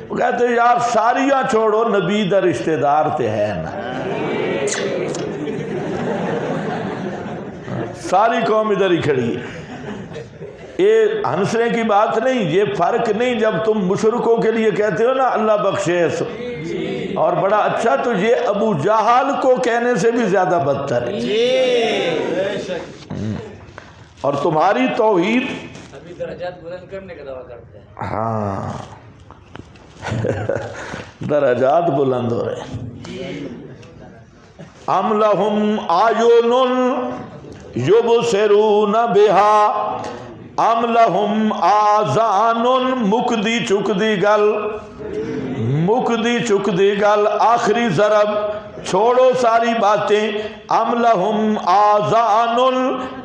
وہ کہتے ہیں یار ساریاں چھوڑو نبی دا رشتہ دار تے ہے نا. ساری قوم ادھر ہی کھڑی ہے. یہ ہنسنے کی بات نہیں، یہ فرق نہیں. جب تم مشرکوں کے لیے کہتے ہو نا اللہ بخشے اور بڑا اچھا، تو یہ ابو جہل کو کہنے سے بھی زیادہ بدتر ہے. اور تمہاری توحید درجات بلند کرنے کا دعویٰ کرتے ہیں. ہاں درجات بلند ہو رہے. ام لہم اعین یبصرون بہا ام لہم آذان مکدی چکدی گل آخری ضرب چھوڑو ساری باتیں. ام لہم آذان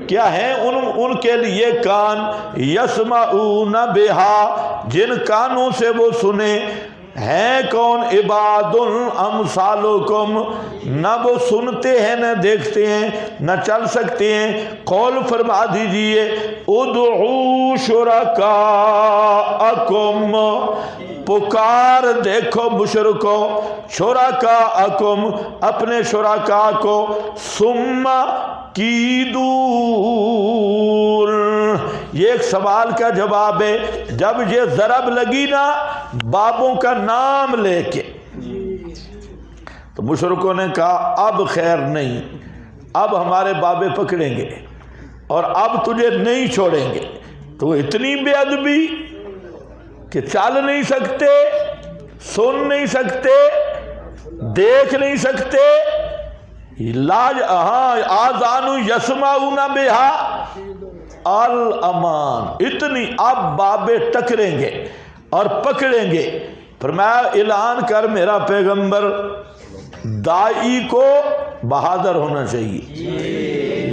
کیا ہیں ان کے لیے کان یسمعون بہا جن کانوں سے وہ سنے. ہیں کون؟ عباد امثالکم، نہ وہ سنتے ہیں نہ دیکھتے ہیں نہ چل سکتے ہیں. قول فرما دیجئے ادعوا شرکاءکم، پکار دیکھو مشرکو، شرکاءکم اپنے شرکاء کو، ثم کیدون. یہ ایک سوال کا جواب ہے. جب یہ ضرب لگی نا بابوں کا نام لے کے تو مشرکوں نے کہا اب خیر نہیں، اب ہمارے بابے پکڑیں گے اور اب تجھے نہیں چھوڑیں گے. تو اتنی بے ادبی کہ چل نہیں سکتے، سن نہیں سکتے، دیکھ نہیں سکتے. آذان یسمعون بہا الامان، اتنی. اب بابے ٹکریں گے اور پکڑیں گے. فرمایا اعلان کر میرا پیغمبر دائی کو بہادر ہونا چاہیے.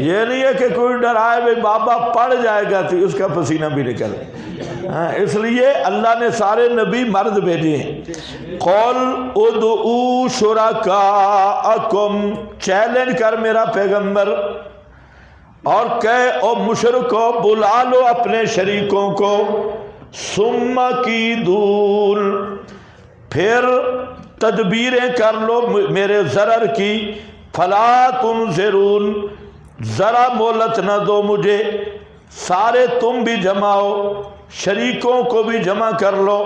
یہ نہیں ہے کہ کوئی ڈرائے بھائی بابا پڑ جائے گا تو اس کا پسینہ بھی نکلے. اس لیے اللہ نے سارے نبی مرد بھیجے ہیں. قول ادعوا شرکاءکم، چیلنج کر میرا پیغمبر اور کہے او مشرکو بلا لو اپنے شریکوں کو. ثم کیدون، پھر تدبیریں کر لو میرے ضرر کی. فلا تنظرون، ذرا مہلت نہ دو مجھے. سارے تم بھی جمع ہو، شریکوں کو بھی جمع کر لو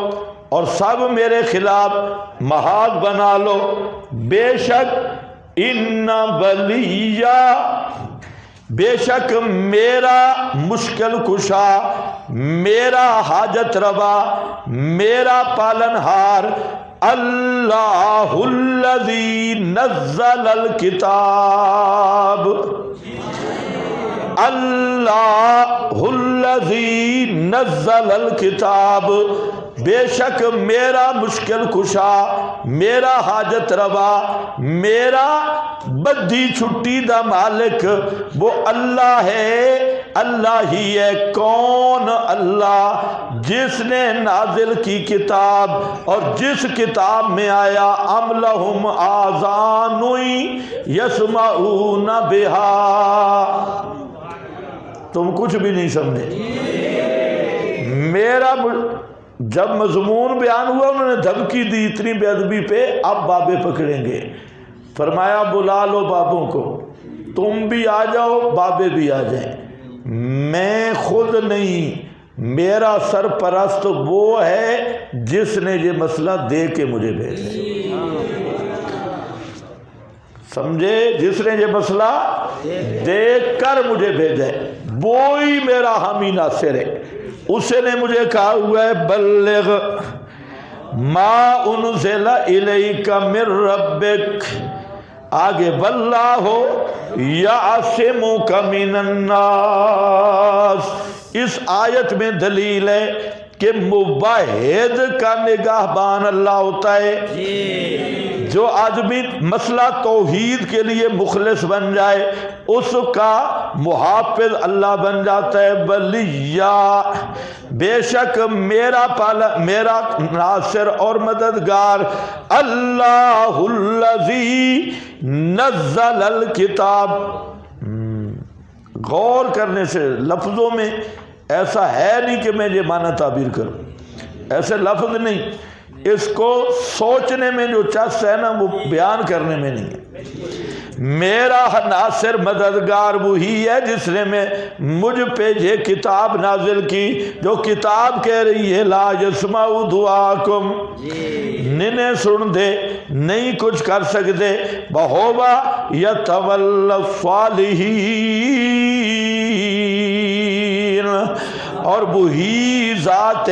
اور سب میرے خلاف محاذ بنا لو. بے شک ان ولیہ، بے شک میرا مشکل کشا، میرا حاجت روا، میرا پالنہار، اللہ الذی نزل الکتاب، اللہ الذی نزل الکتاب، بے شک میرا مشکل کشا میرا حاجت روا، میرا بدھی چھٹی دا مالک وہ اللہ ہے، اللہ ہی ہے۔ کون؟ اللہ جس نے نازل کی کتاب، اور جس کتاب میں آیا ام لہم آذان یسمعون بہا۔ تم کچھ بھی نہیں سمجھے۔ میرا جب مضمون بیان ہوا انہوں نے دھمکی دی اتنی بے ادبی پہ، اب بابے پکڑیں گے۔ فرمایا بلا لو بابوں کو، تم بھی آ جاؤ، بابے بھی آ جائیں۔ میں خود نہیں، میرا سرپرست وہ ہے جس نے یہ مسئلہ دے کے مجھے بھیجا۔ سمجھے؟ جس نے یہ مسئلہ دیکھ کر مجھے بھیجا ہے وہی میرا حامی ناصر ہے۔ اسے نے مجھے کہا ہوا ہے بلغ ما انزل الیک من ربک، آگے واللہ یعصمک من الناس۔ اس آیت میں دلیل ہے کہ مباحد کا نگہبان اللہ ہوتا ہے۔ جو آدمی مسئلہ توحید کے لیے مخلص بن جائے اس کا محافظ اللہ بن جاتا ہے۔ ولیہ، بے شک میرا ناصر اور مددگار اللہ الذی نزل الکتاب۔ غور کرنے سے لفظوں میں ایسا ہے نہیں کہ میں یہ معنی تعبیر کروں، ایسے لفظ نہیں، اس کو سوچنے میں جو چس ہے نا وہ بیان کرنے میں نہیں ہے۔ میرا ناصر مددگار وہی ہے جس نے مجھ پہ یہ کتاب نازل کی، جو کتاب کہہ رہی ہے لا یسمع دعاکم، ننے سن دے، نہیں کچھ کر سکتے، بہوا یتولی الصالحین، اور وہی ذات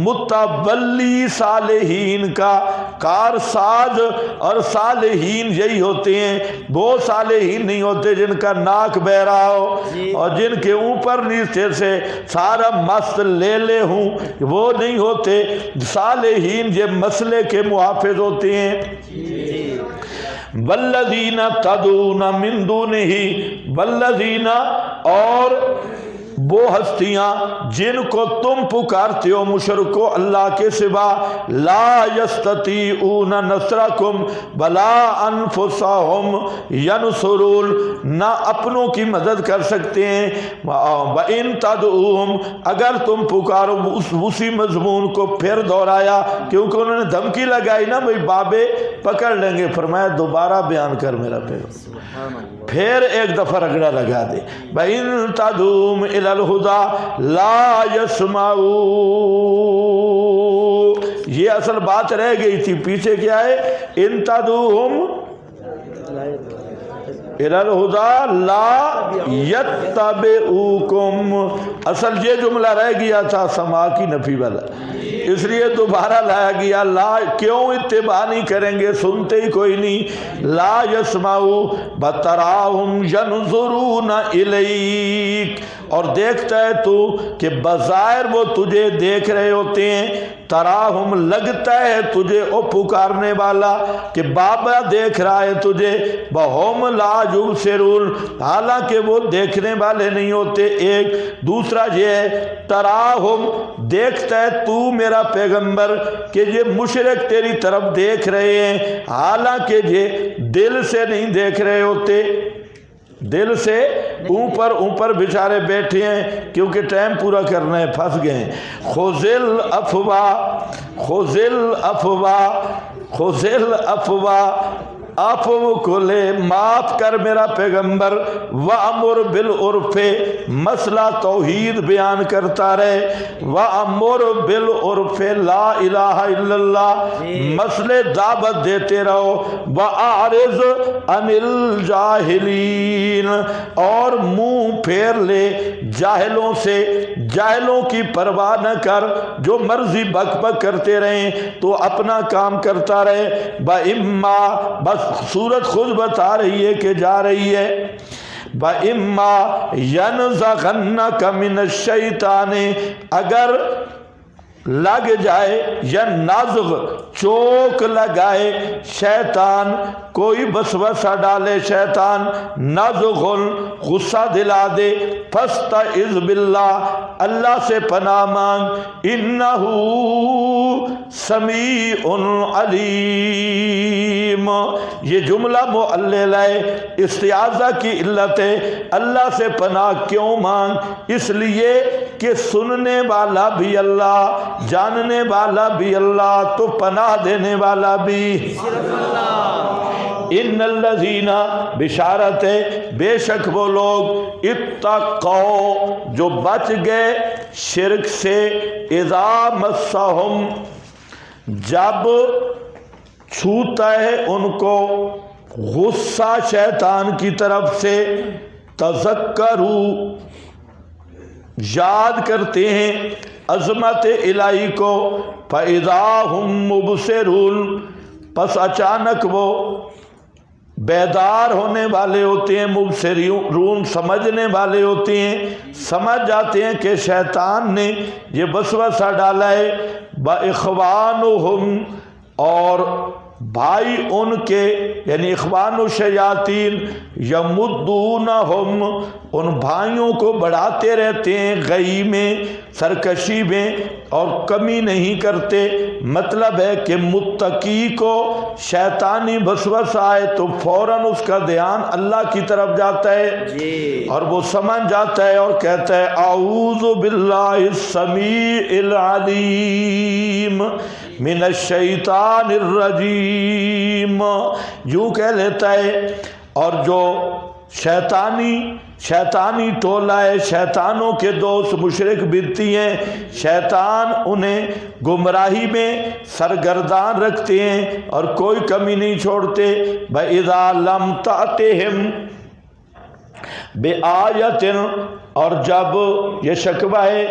متولی صالحین کا کارساز، اور صالحین یہی ہوتے ہیں، وہ صالحین نہیں ہوتے جن کا ناک بہ رہا ہو اور جن کے اوپر نیچے سے سارا مست لے لے ہوں، وہ نہیں ہوتے۔ صالحین یہ مسئلے کے محافظ ہوتے ہیں۔ والذین تدعون من دونہ، والذین، اور وہ ہستیاں جن کو تم پکارتے ہو مشرکو اللہ کے سوا، لا یستطیعون نصرکم ولا انفسہم ینصرون، نہ اپنوں کی مدد کر سکتے ہیں، وَإِن تَدْعُوهُمْ، اگر تم پکارو، اسی مضمون کو پھر دہرایا کیونکہ انہوں نے دھمکی لگائی نا بھئی بابے پکڑ لیں گے۔ فرمایا دوبارہ بیان کر میرا پیغام، پھر ایک دفعہ رگڑا لگا دے۔ وَإِن تَدْعُوهُمْ إِلَى الْهُدَى لَا يَسْمَعُونَ، یہ اصل بات رہ گئی تھی، پیچھے کیا ہے؟ إِن تَدْعُوهُمْ إِلَى الْهُدَى لَا يَتَّبِعُوكُمْ، اصل یہ جملہ رہ گیا تھا سما کی نفی والا، اس لیے دوبارہ لایا گیا۔ لا کیوں اتباع نہیں کریں گے، سنتے ہی کوئی نہیں۔ لا یسمعو بتراہم ینظرون الیک، اور دیکھتا ہے تو کہ بظاہر وہ تجھے دیکھ رہے ہوتے ہیں، تراہم لگتا ہے تجھے او پکارنے والا کہ بابا دیکھ رہا ہے تجھے، بہم لا یبصرون، حالانکہ وہ دیکھنے والے نہیں ہوتے۔ ایک دوسرا یہ ہے تراہم، دیکھتا ہے تو میرا پیغمبر کہ یہ مشرک تیری طرف دیکھ رہے ہیں، حالانکہ یہ دل سے نہیں دیکھ رہے ہوتے، دل سے اوپر بیچارے بیٹھے ہیں کیونکہ ٹائم پورا کرنا ہے، پھنس گئے ہیں۔ خذل افواہ، عفو کو لے، معاف کر میرا پیغمبر، وَأَمُرْ بِالْعُرْفِ، مسئلہ توحید بیان کرتا رہے، وَأَمُرْ بِالْعُرْفِ لا الہ الا اللہ، مسئلے دعوت دیتے رہو، وَأَعْرِضْ عَنِ الْجَاهِلِينَ، اور منہ پھیر لے جاہلوں سے، جاہلوں کی پرواہ نہ کر، جو مرضی بک بک کرتے رہیں تو اپنا کام کرتا رہے۔ بَإِمَّا، بس سورت خود بتا رہی ہے کہ جا رہی ہے، بَإِمَّا يَنزَغَنَّكَ مِنَ الشَّيْطَانِ، اگر لگ جائے یا نازغ چوک لگائے شیطان، کوئی وسوسہ ڈالے شیطان، نزغن غصہ دلا دے، فاستعذ باللہ اللہ سے پناہ مانگ، انہ سمیع علیم۔ یہ جملہ معلل ہے، استعاذہ کی علت ہے، اللہ سے پناہ کیوں مانگ؟ اس لیے کہ سننے والا بھی اللہ، جاننے والا بھی اللہ، تو پناہ دینے والا بھی ان الذین، بشارت ہے بے شک وہ لوگ، اتقوا جو بچ گئے شرک سے، اذا مسہم جب چھوتا ہے ان کو غصہ شیطان کی طرف سے، تذکروا یاد کرتے ہیں عظمت الہی کو، فَإِذَا هُمْ مُبْصِرُونَ پس اچانک وہ بیدار ہونے والے ہوتے ہیں، مبصرون سمجھنے والے ہوتے ہیں، سمجھ جاتے ہیں کہ شیطان نے یہ وسوسہ ڈالا ہے، وَإِخْوَانُهُمْ اور بھائی ان کے یعنی اخوان الشیاطین، یمدونہم ان بھائیوں کو بڑھاتے رہتے ہیں غی میں، سرکشی میں، اور کمی نہیں کرتے۔ مطلب ہے کہ متقی کو شیطانی وسوسہ آئے تو فوراً اس کا دھیان اللہ کی طرف جاتا ہے اور وہ سمجھ جاتا ہے اور کہتا ہے اعوذ باللہ السمیع العلیم من الشیطان الرجیم، یوں کہہ لیتا ہے۔ اور جو شیطانی ٹولہ ہے، شیطانوں کے دوست مشرک بدتی ہیں، شیطان انہیں گمراہی میں سرگردان رکھتے ہیں اور کوئی کمی نہیں چھوڑتے۔ وَإِذَا لَمْ تَأْتِهِمْ بِآیَةٍ اور جب یہ شکوہ ہے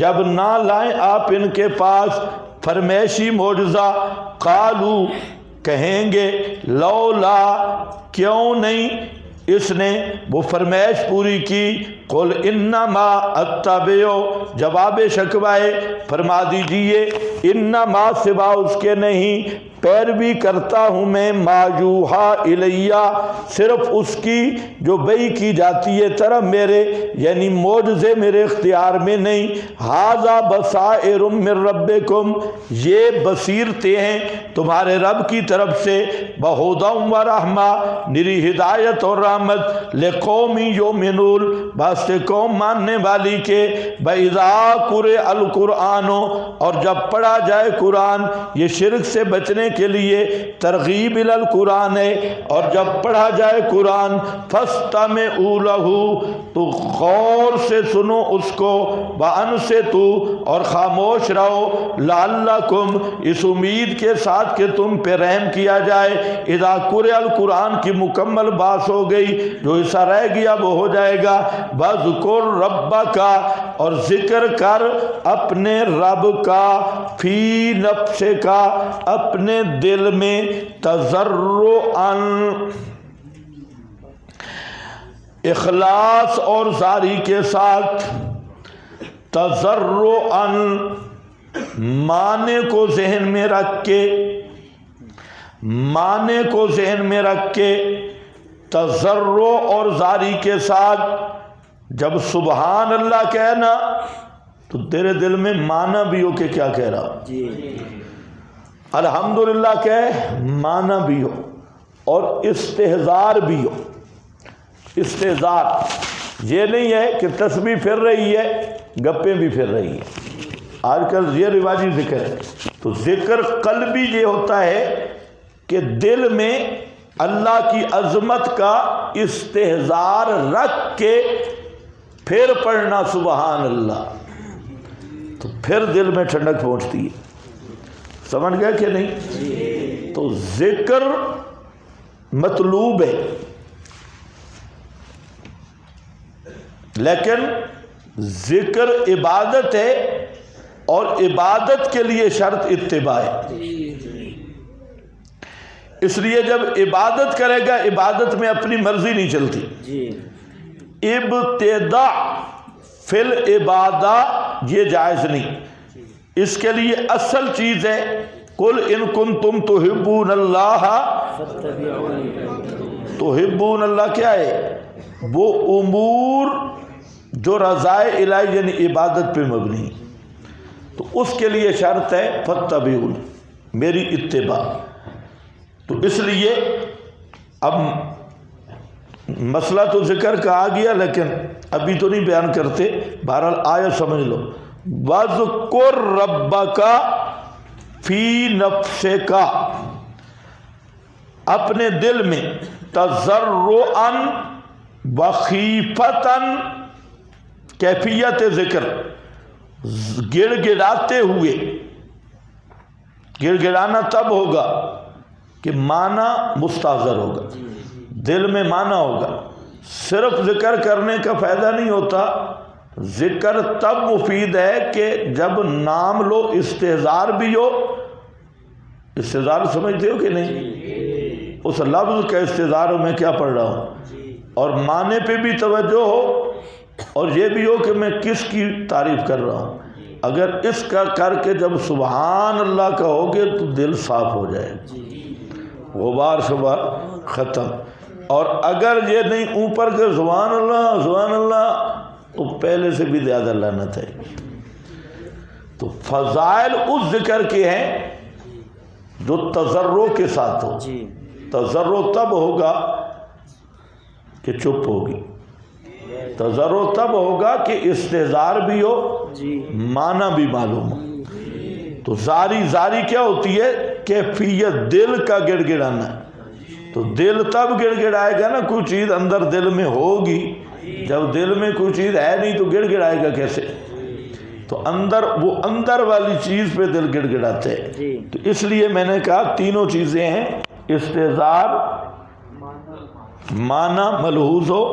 جب نہ لائیں آپ ان کے پاس فرمائشی معجزہ، قالو کہیں گے لولا کیوں نہیں اس نے وہ فرمائش پوری کی، قل انما اتبع جواب شکوہ فرما دیجئے انما سوا اس کے نہیں پیروی کرتا ہوں میں ما یوحا الیہ صرف اس کی جو وحی کی جاتی ہے طرف میرے، یعنی معجزے میرے اختیار میں نہیں۔ ھذا بصائر من ربکم یہ بصیرتیں ہیں تمہارے رب کی طرف سے، بہدی و رحمہ نری ہدایت اور رحمت، لقوم یؤمنون واسطے قوم ماننے والی کے۔ وَإِذَا قُرِئَ الْقُرْآنُ اور جب پڑھا جائے قرآن، یہ شرک سے بچنے کے لیے ترغیب الی القرآن ہے، اور جب پڑھا جائے قرآن فَاسْتَمِعُوا لَهُ تو غور سے سنو اس کو، وَأَنصِتُوا اور خاموش رہو، لَعَلَّكُمْ اس امید کے ساتھ کہ تم پہ رحم کیا جائے۔ اذا قُرِئَ القرآن کی مکمل بات ہو گئی، جو حصہ رہ گیا وہ ہو جائے گا۔ وَاذْكُرْ رَبَّكَ اور ذکر کر اپنے رب کا، فی نفسک اپنے دل میں، تضرعاً اخلاص اور زاری کے ساتھ، تضرعاً معنی کو ذہن میں رکھ کے، معنی کو ذہن میں رکھ کے، تضرع اور زاری کے ساتھ۔ جب سبحان اللہ کہنا تو تیرے دل میں معنی بھی ہو کہ کیا کہہ رہا، الحمدللہ کہہ معنی بھی ہو، اور استحضار بھی ہو۔ استحضار یہ نہیں ہے کہ تسبیح پھر رہی ہے گپیں بھی پھر رہی ہیں، آج کل یہ رواجی ذکر ہے۔ تو ذکر قلبی یہ ہوتا ہے کہ دل میں اللہ کی عظمت کا استحضار رکھ کے پھر پڑھنا سبحان اللہ، تو پھر دل میں ٹھنڈک پہنچتی ہے۔ سمجھ گئے کہ نہیں؟ تو ذکر مطلوب ہے، لیکن ذکر عبادت ہے، اور عبادت کے لیے شرط اتباع ہے۔ اس لیے جب عبادت کرے گا، عبادت میں اپنی مرضی نہیں چلتی۔ ابتداء فی العبادہ یہ جائز نہیں، اس کے لیے اصل چیز ہے قل ان کنتم تحبون اللہ تحبون اللہ کیا ہے؟ وہ امور جو رضائے الہی یعنی عبادت پہ مبنی، تو اس کے لیے شرط ہے فاتبعون، میری اتباع۔ تو اس لیے اب مسئلہ تو ذکر کا آ گیا، لیکن ابھی تو نہیں بیان کرتے، بہرحال آیت سمجھ لو۔ وَاذْكُرْ رَبَّكَ فِي نَفْسِكَ، اپنے دل میں تضرعاً وخیفتاً، کیفیت ذکر گڑ گڑاتے ہوئے۔ گڑ گڑانا تب ہوگا کہ معنی مستحضر ہوگا، دل میں معنی ہوگا۔ صرف ذکر کرنے کا فائدہ نہیں ہوتا، ذکر تب مفید ہے کہ جب نام لو استحضار بھی ہو۔ استحضار سمجھتے ہو کہ نہیں؟ اس لفظ کا استحضار ہو، میں کیا پڑھ رہا ہوں، اور معنی پہ بھی توجہ ہو، اور یہ بھی ہو کہ میں کس کی تعریف کر رہا ہوں۔ اگر اس کا کر کے جب سبحان اللہ کہو گے تو دل صاف ہو جائے، غبار شبار ختم۔ اور اگر یہ نہیں اوپر کے سبحان اللہ تو پہلے سے بھی زیادہ لعنت ہے۔ تو فضائل اس ذکر کے ہیں جو تضرع کے ساتھ ہو۔ تضرع تب ہوگا کہ چپ ہوگی، تضرع تب ہوگا کہ استحضار بھی ہو، معنی بھی معلوم ہو۔ تو زاری کیا ہوتی ہے؟ کیفیت دل کا گڑ گڑانا۔ تو دل تب گڑ گڑائے گا نا، کوئی چیز اندر دل میں ہوگی۔ جب دل میں کوئی چیز ہے نہیں تو گڑ گڑائے گا کیسے؟ تو وہ اندر والی چیز پہ دل گڑ گڑاتے ہیں۔ تو اس لیے میں نے کہا تینوں چیزیں ہیں، استحضار، معنی ملحوظ ہو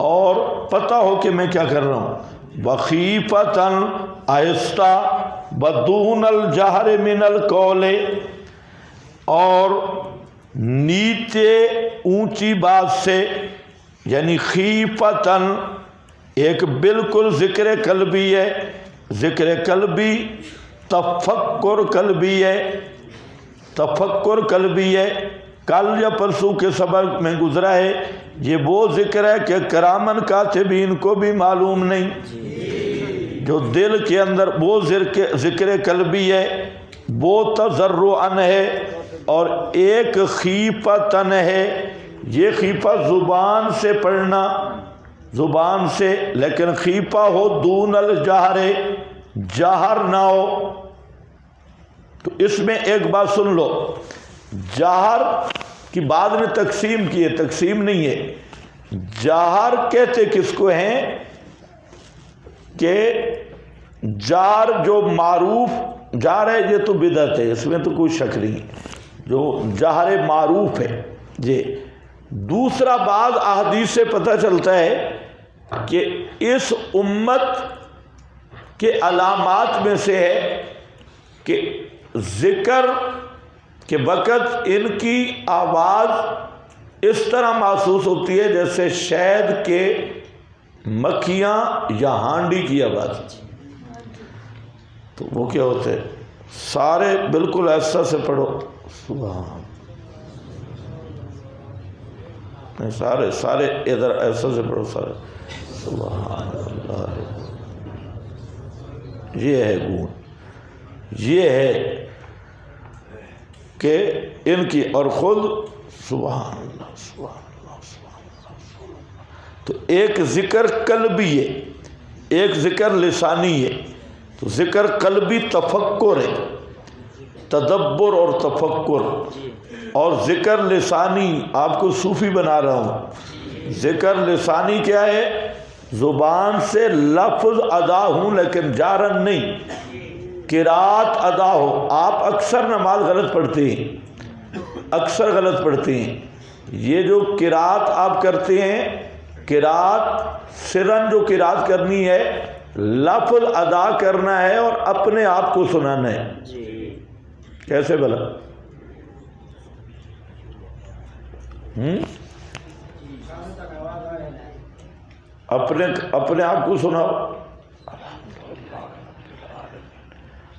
اور پتہ ہو کہ میں کیا کر رہا ہوں۔ وخیفتاً، آہستہ، بدون الجہر من القول، اور نیچے اونچی بات سے، یعنی خیفتاً ایک بالکل ذکر قلبی ہے۔ ذکر قلبی تفکر قلبی ہے، تفکر قلبی ہے۔ کل یا پرسوں کے سبق میں گزرا ہے، یہ وہ ذکر ہے کہ کرامن کاتبین کو بھی معلوم نہیں، جو دل کے اندر وہ ذکر قلبی ہے، وہ تضرعاً ہے، اور ایک خیفتاً ہے۔ یہ خیفہ زبان سے پڑھنا، زبان سے، لیکن خیفہ ہو دون الجہر، جہر نہ ہو۔ تو اس میں ایک بات سن لو، جہر کی بعد میں تقسیم کی ہے، تقسیم نہیں ہے۔ جہر کہتے کس کو ہیں کہ جار جو معروف جار ہے، یہ تو بدعت ہے، اس میں تو کوئی شک نہیں، جو جہر معروف ہے یہ۔ دوسرا بعض احادیث سے پتہ چلتا ہے کہ اس امت کے علامات میں سے ہے کہ ذکر کے وقت ان کی آواز اس طرح محسوس ہوتی ہے جیسے شہد کے مکھیاں یا ہانڈی کی آواز۔ تو وہ کیا ہوتے ہیں؟ سارے بالکل ایسا سے پڑھو، سبحان، سارے ادھر ایسا سے پڑھو، سارے سبحان اللہ۔ یہ ہے گون، یہ ہے کہ ان کی، اور خود سبحان اللہ سبحان اللہ سبحان اللہ۔ تو ایک ذکر قلبی ہے، ایک ذکر لسانی ہے۔ تو ذکر قلبی تفکر ہے، تدبر اور تفکر، اور ذکر لسانی آپ کو صوفی بنا رہا ہوں۔ ذکر لسانی کیا ہے؟ زبان سے لفظ ادا ہوں لیکن جارن نہیں، قرات ادا ہو۔ آپ اکثر نماز غلط پڑھتے ہیں، اکثر غلط پڑھتے ہیں۔ یہ جو قرات آپ کرتے ہیں، قرات سرن جو قرات کرنی ہے، لفظ ادا کرنا ہے اور اپنے آپ کو سنانا ہے۔ کیسے بھلا؟ اپنے آپ کو سناؤ،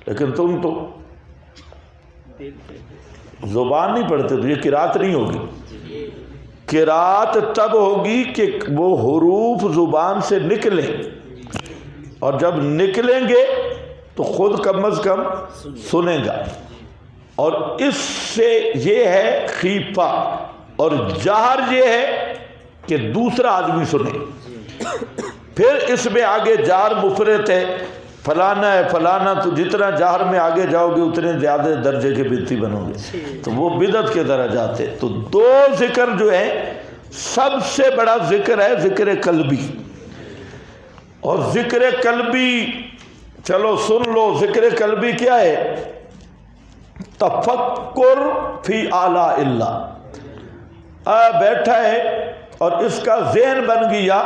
لیکن تم تو زبان نہیں پڑھتے تو یہ قرات نہیں ہوگی. قرات تب ہوگی کہ وہ حروف زبان سے نکلیں، اور جب نکلیں گے تو خود کم از کم سنے گا. اور اس سے یہ ہے خیفہ، اور جہر یہ ہے کہ دوسرا آدمی سنے. پھر اس میں آگے جار مفرط ہے، فلانا ہے فلانا، تو جتنا جہر میں آگے جاؤ گے اتنے زیادہ درجے کے بدعتی بنو گے، تو وہ بدعت کے درجات ہے. تو دو ذکر جو ہیں، سب سے بڑا ذکر ہے ذکر قلبی. اور ذکر قلبی چلو سن لو، ذکر قلبی کیا ہے؟ تفکر فی آلاء اللہ. بیٹھا ہے اور اس کا ذہن بن گیا،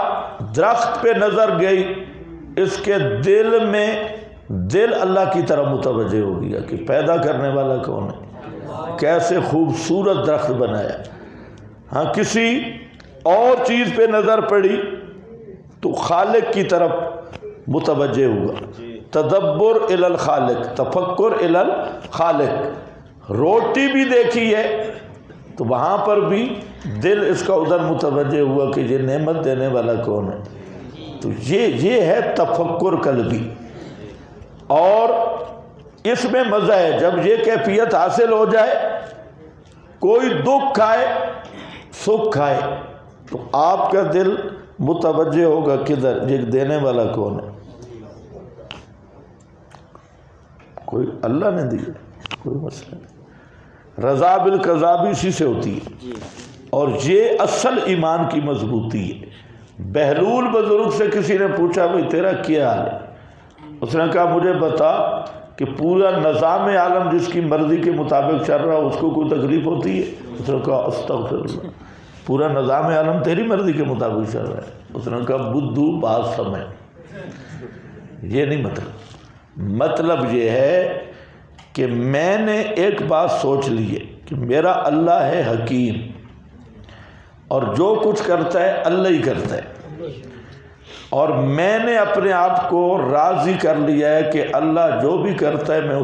درخت پہ نظر گئی، اس کے دل میں دل اللہ کی طرف متوجہ ہو گیا کہ پیدا کرنے والا کون ہے، کیسے خوبصورت درخت بنایا. ہاں کسی اور چیز پہ نظر پڑی تو خالق کی طرف متوجہ ہوا. تدبر الی الخالق، تفکر الی الخالق. روٹی بھی دیکھی ہے تو وہاں پر بھی دل اس کا ادھر متوجہ ہوا کہ یہ نعمت دینے والا کون ہے. تو یہ ہے تفکر قلبی. اور اس میں مزہ ہے جب یہ کیفیت حاصل ہو جائے، کوئی دکھ آئے سکھ آئے تو آپ کا دل متوجہ ہوگا کدھر، یہ دینے والا کون ہے. کوئی اللہ نے دیا، کوئی مسئلہ نہیں. رضا بالقضا بھی اسی سے ہوتی ہے، اور یہ اصل ایمان کی مضبوطی ہے. بہلول بزرگ سے کسی نے پوچھا بھئی تیرا کیا حال ہے؟ اس نے کہا مجھے بتا کہ پورا نظام عالم جس کی مرضی کے مطابق چل رہا اس کو کوئی تکلیف ہوتی ہے؟ اس نے کہا استغفر اللہ، پورا نظام عالم تیری مرضی کے مطابق چل رہا ہے. اس نے کہا بدھو بات سمجھ. یہ نہیں مطلب یہ ہے کہ میں نے ایک بات سوچ لی ہے کہ میرا اللہ ہے حکیم، اور جو کچھ کرتا ہے اللہ ہی کرتا ہے، اور میں نے اپنے آپ کو راضی کر لیا ہے کہ اللہ جو بھی کرتا ہے میں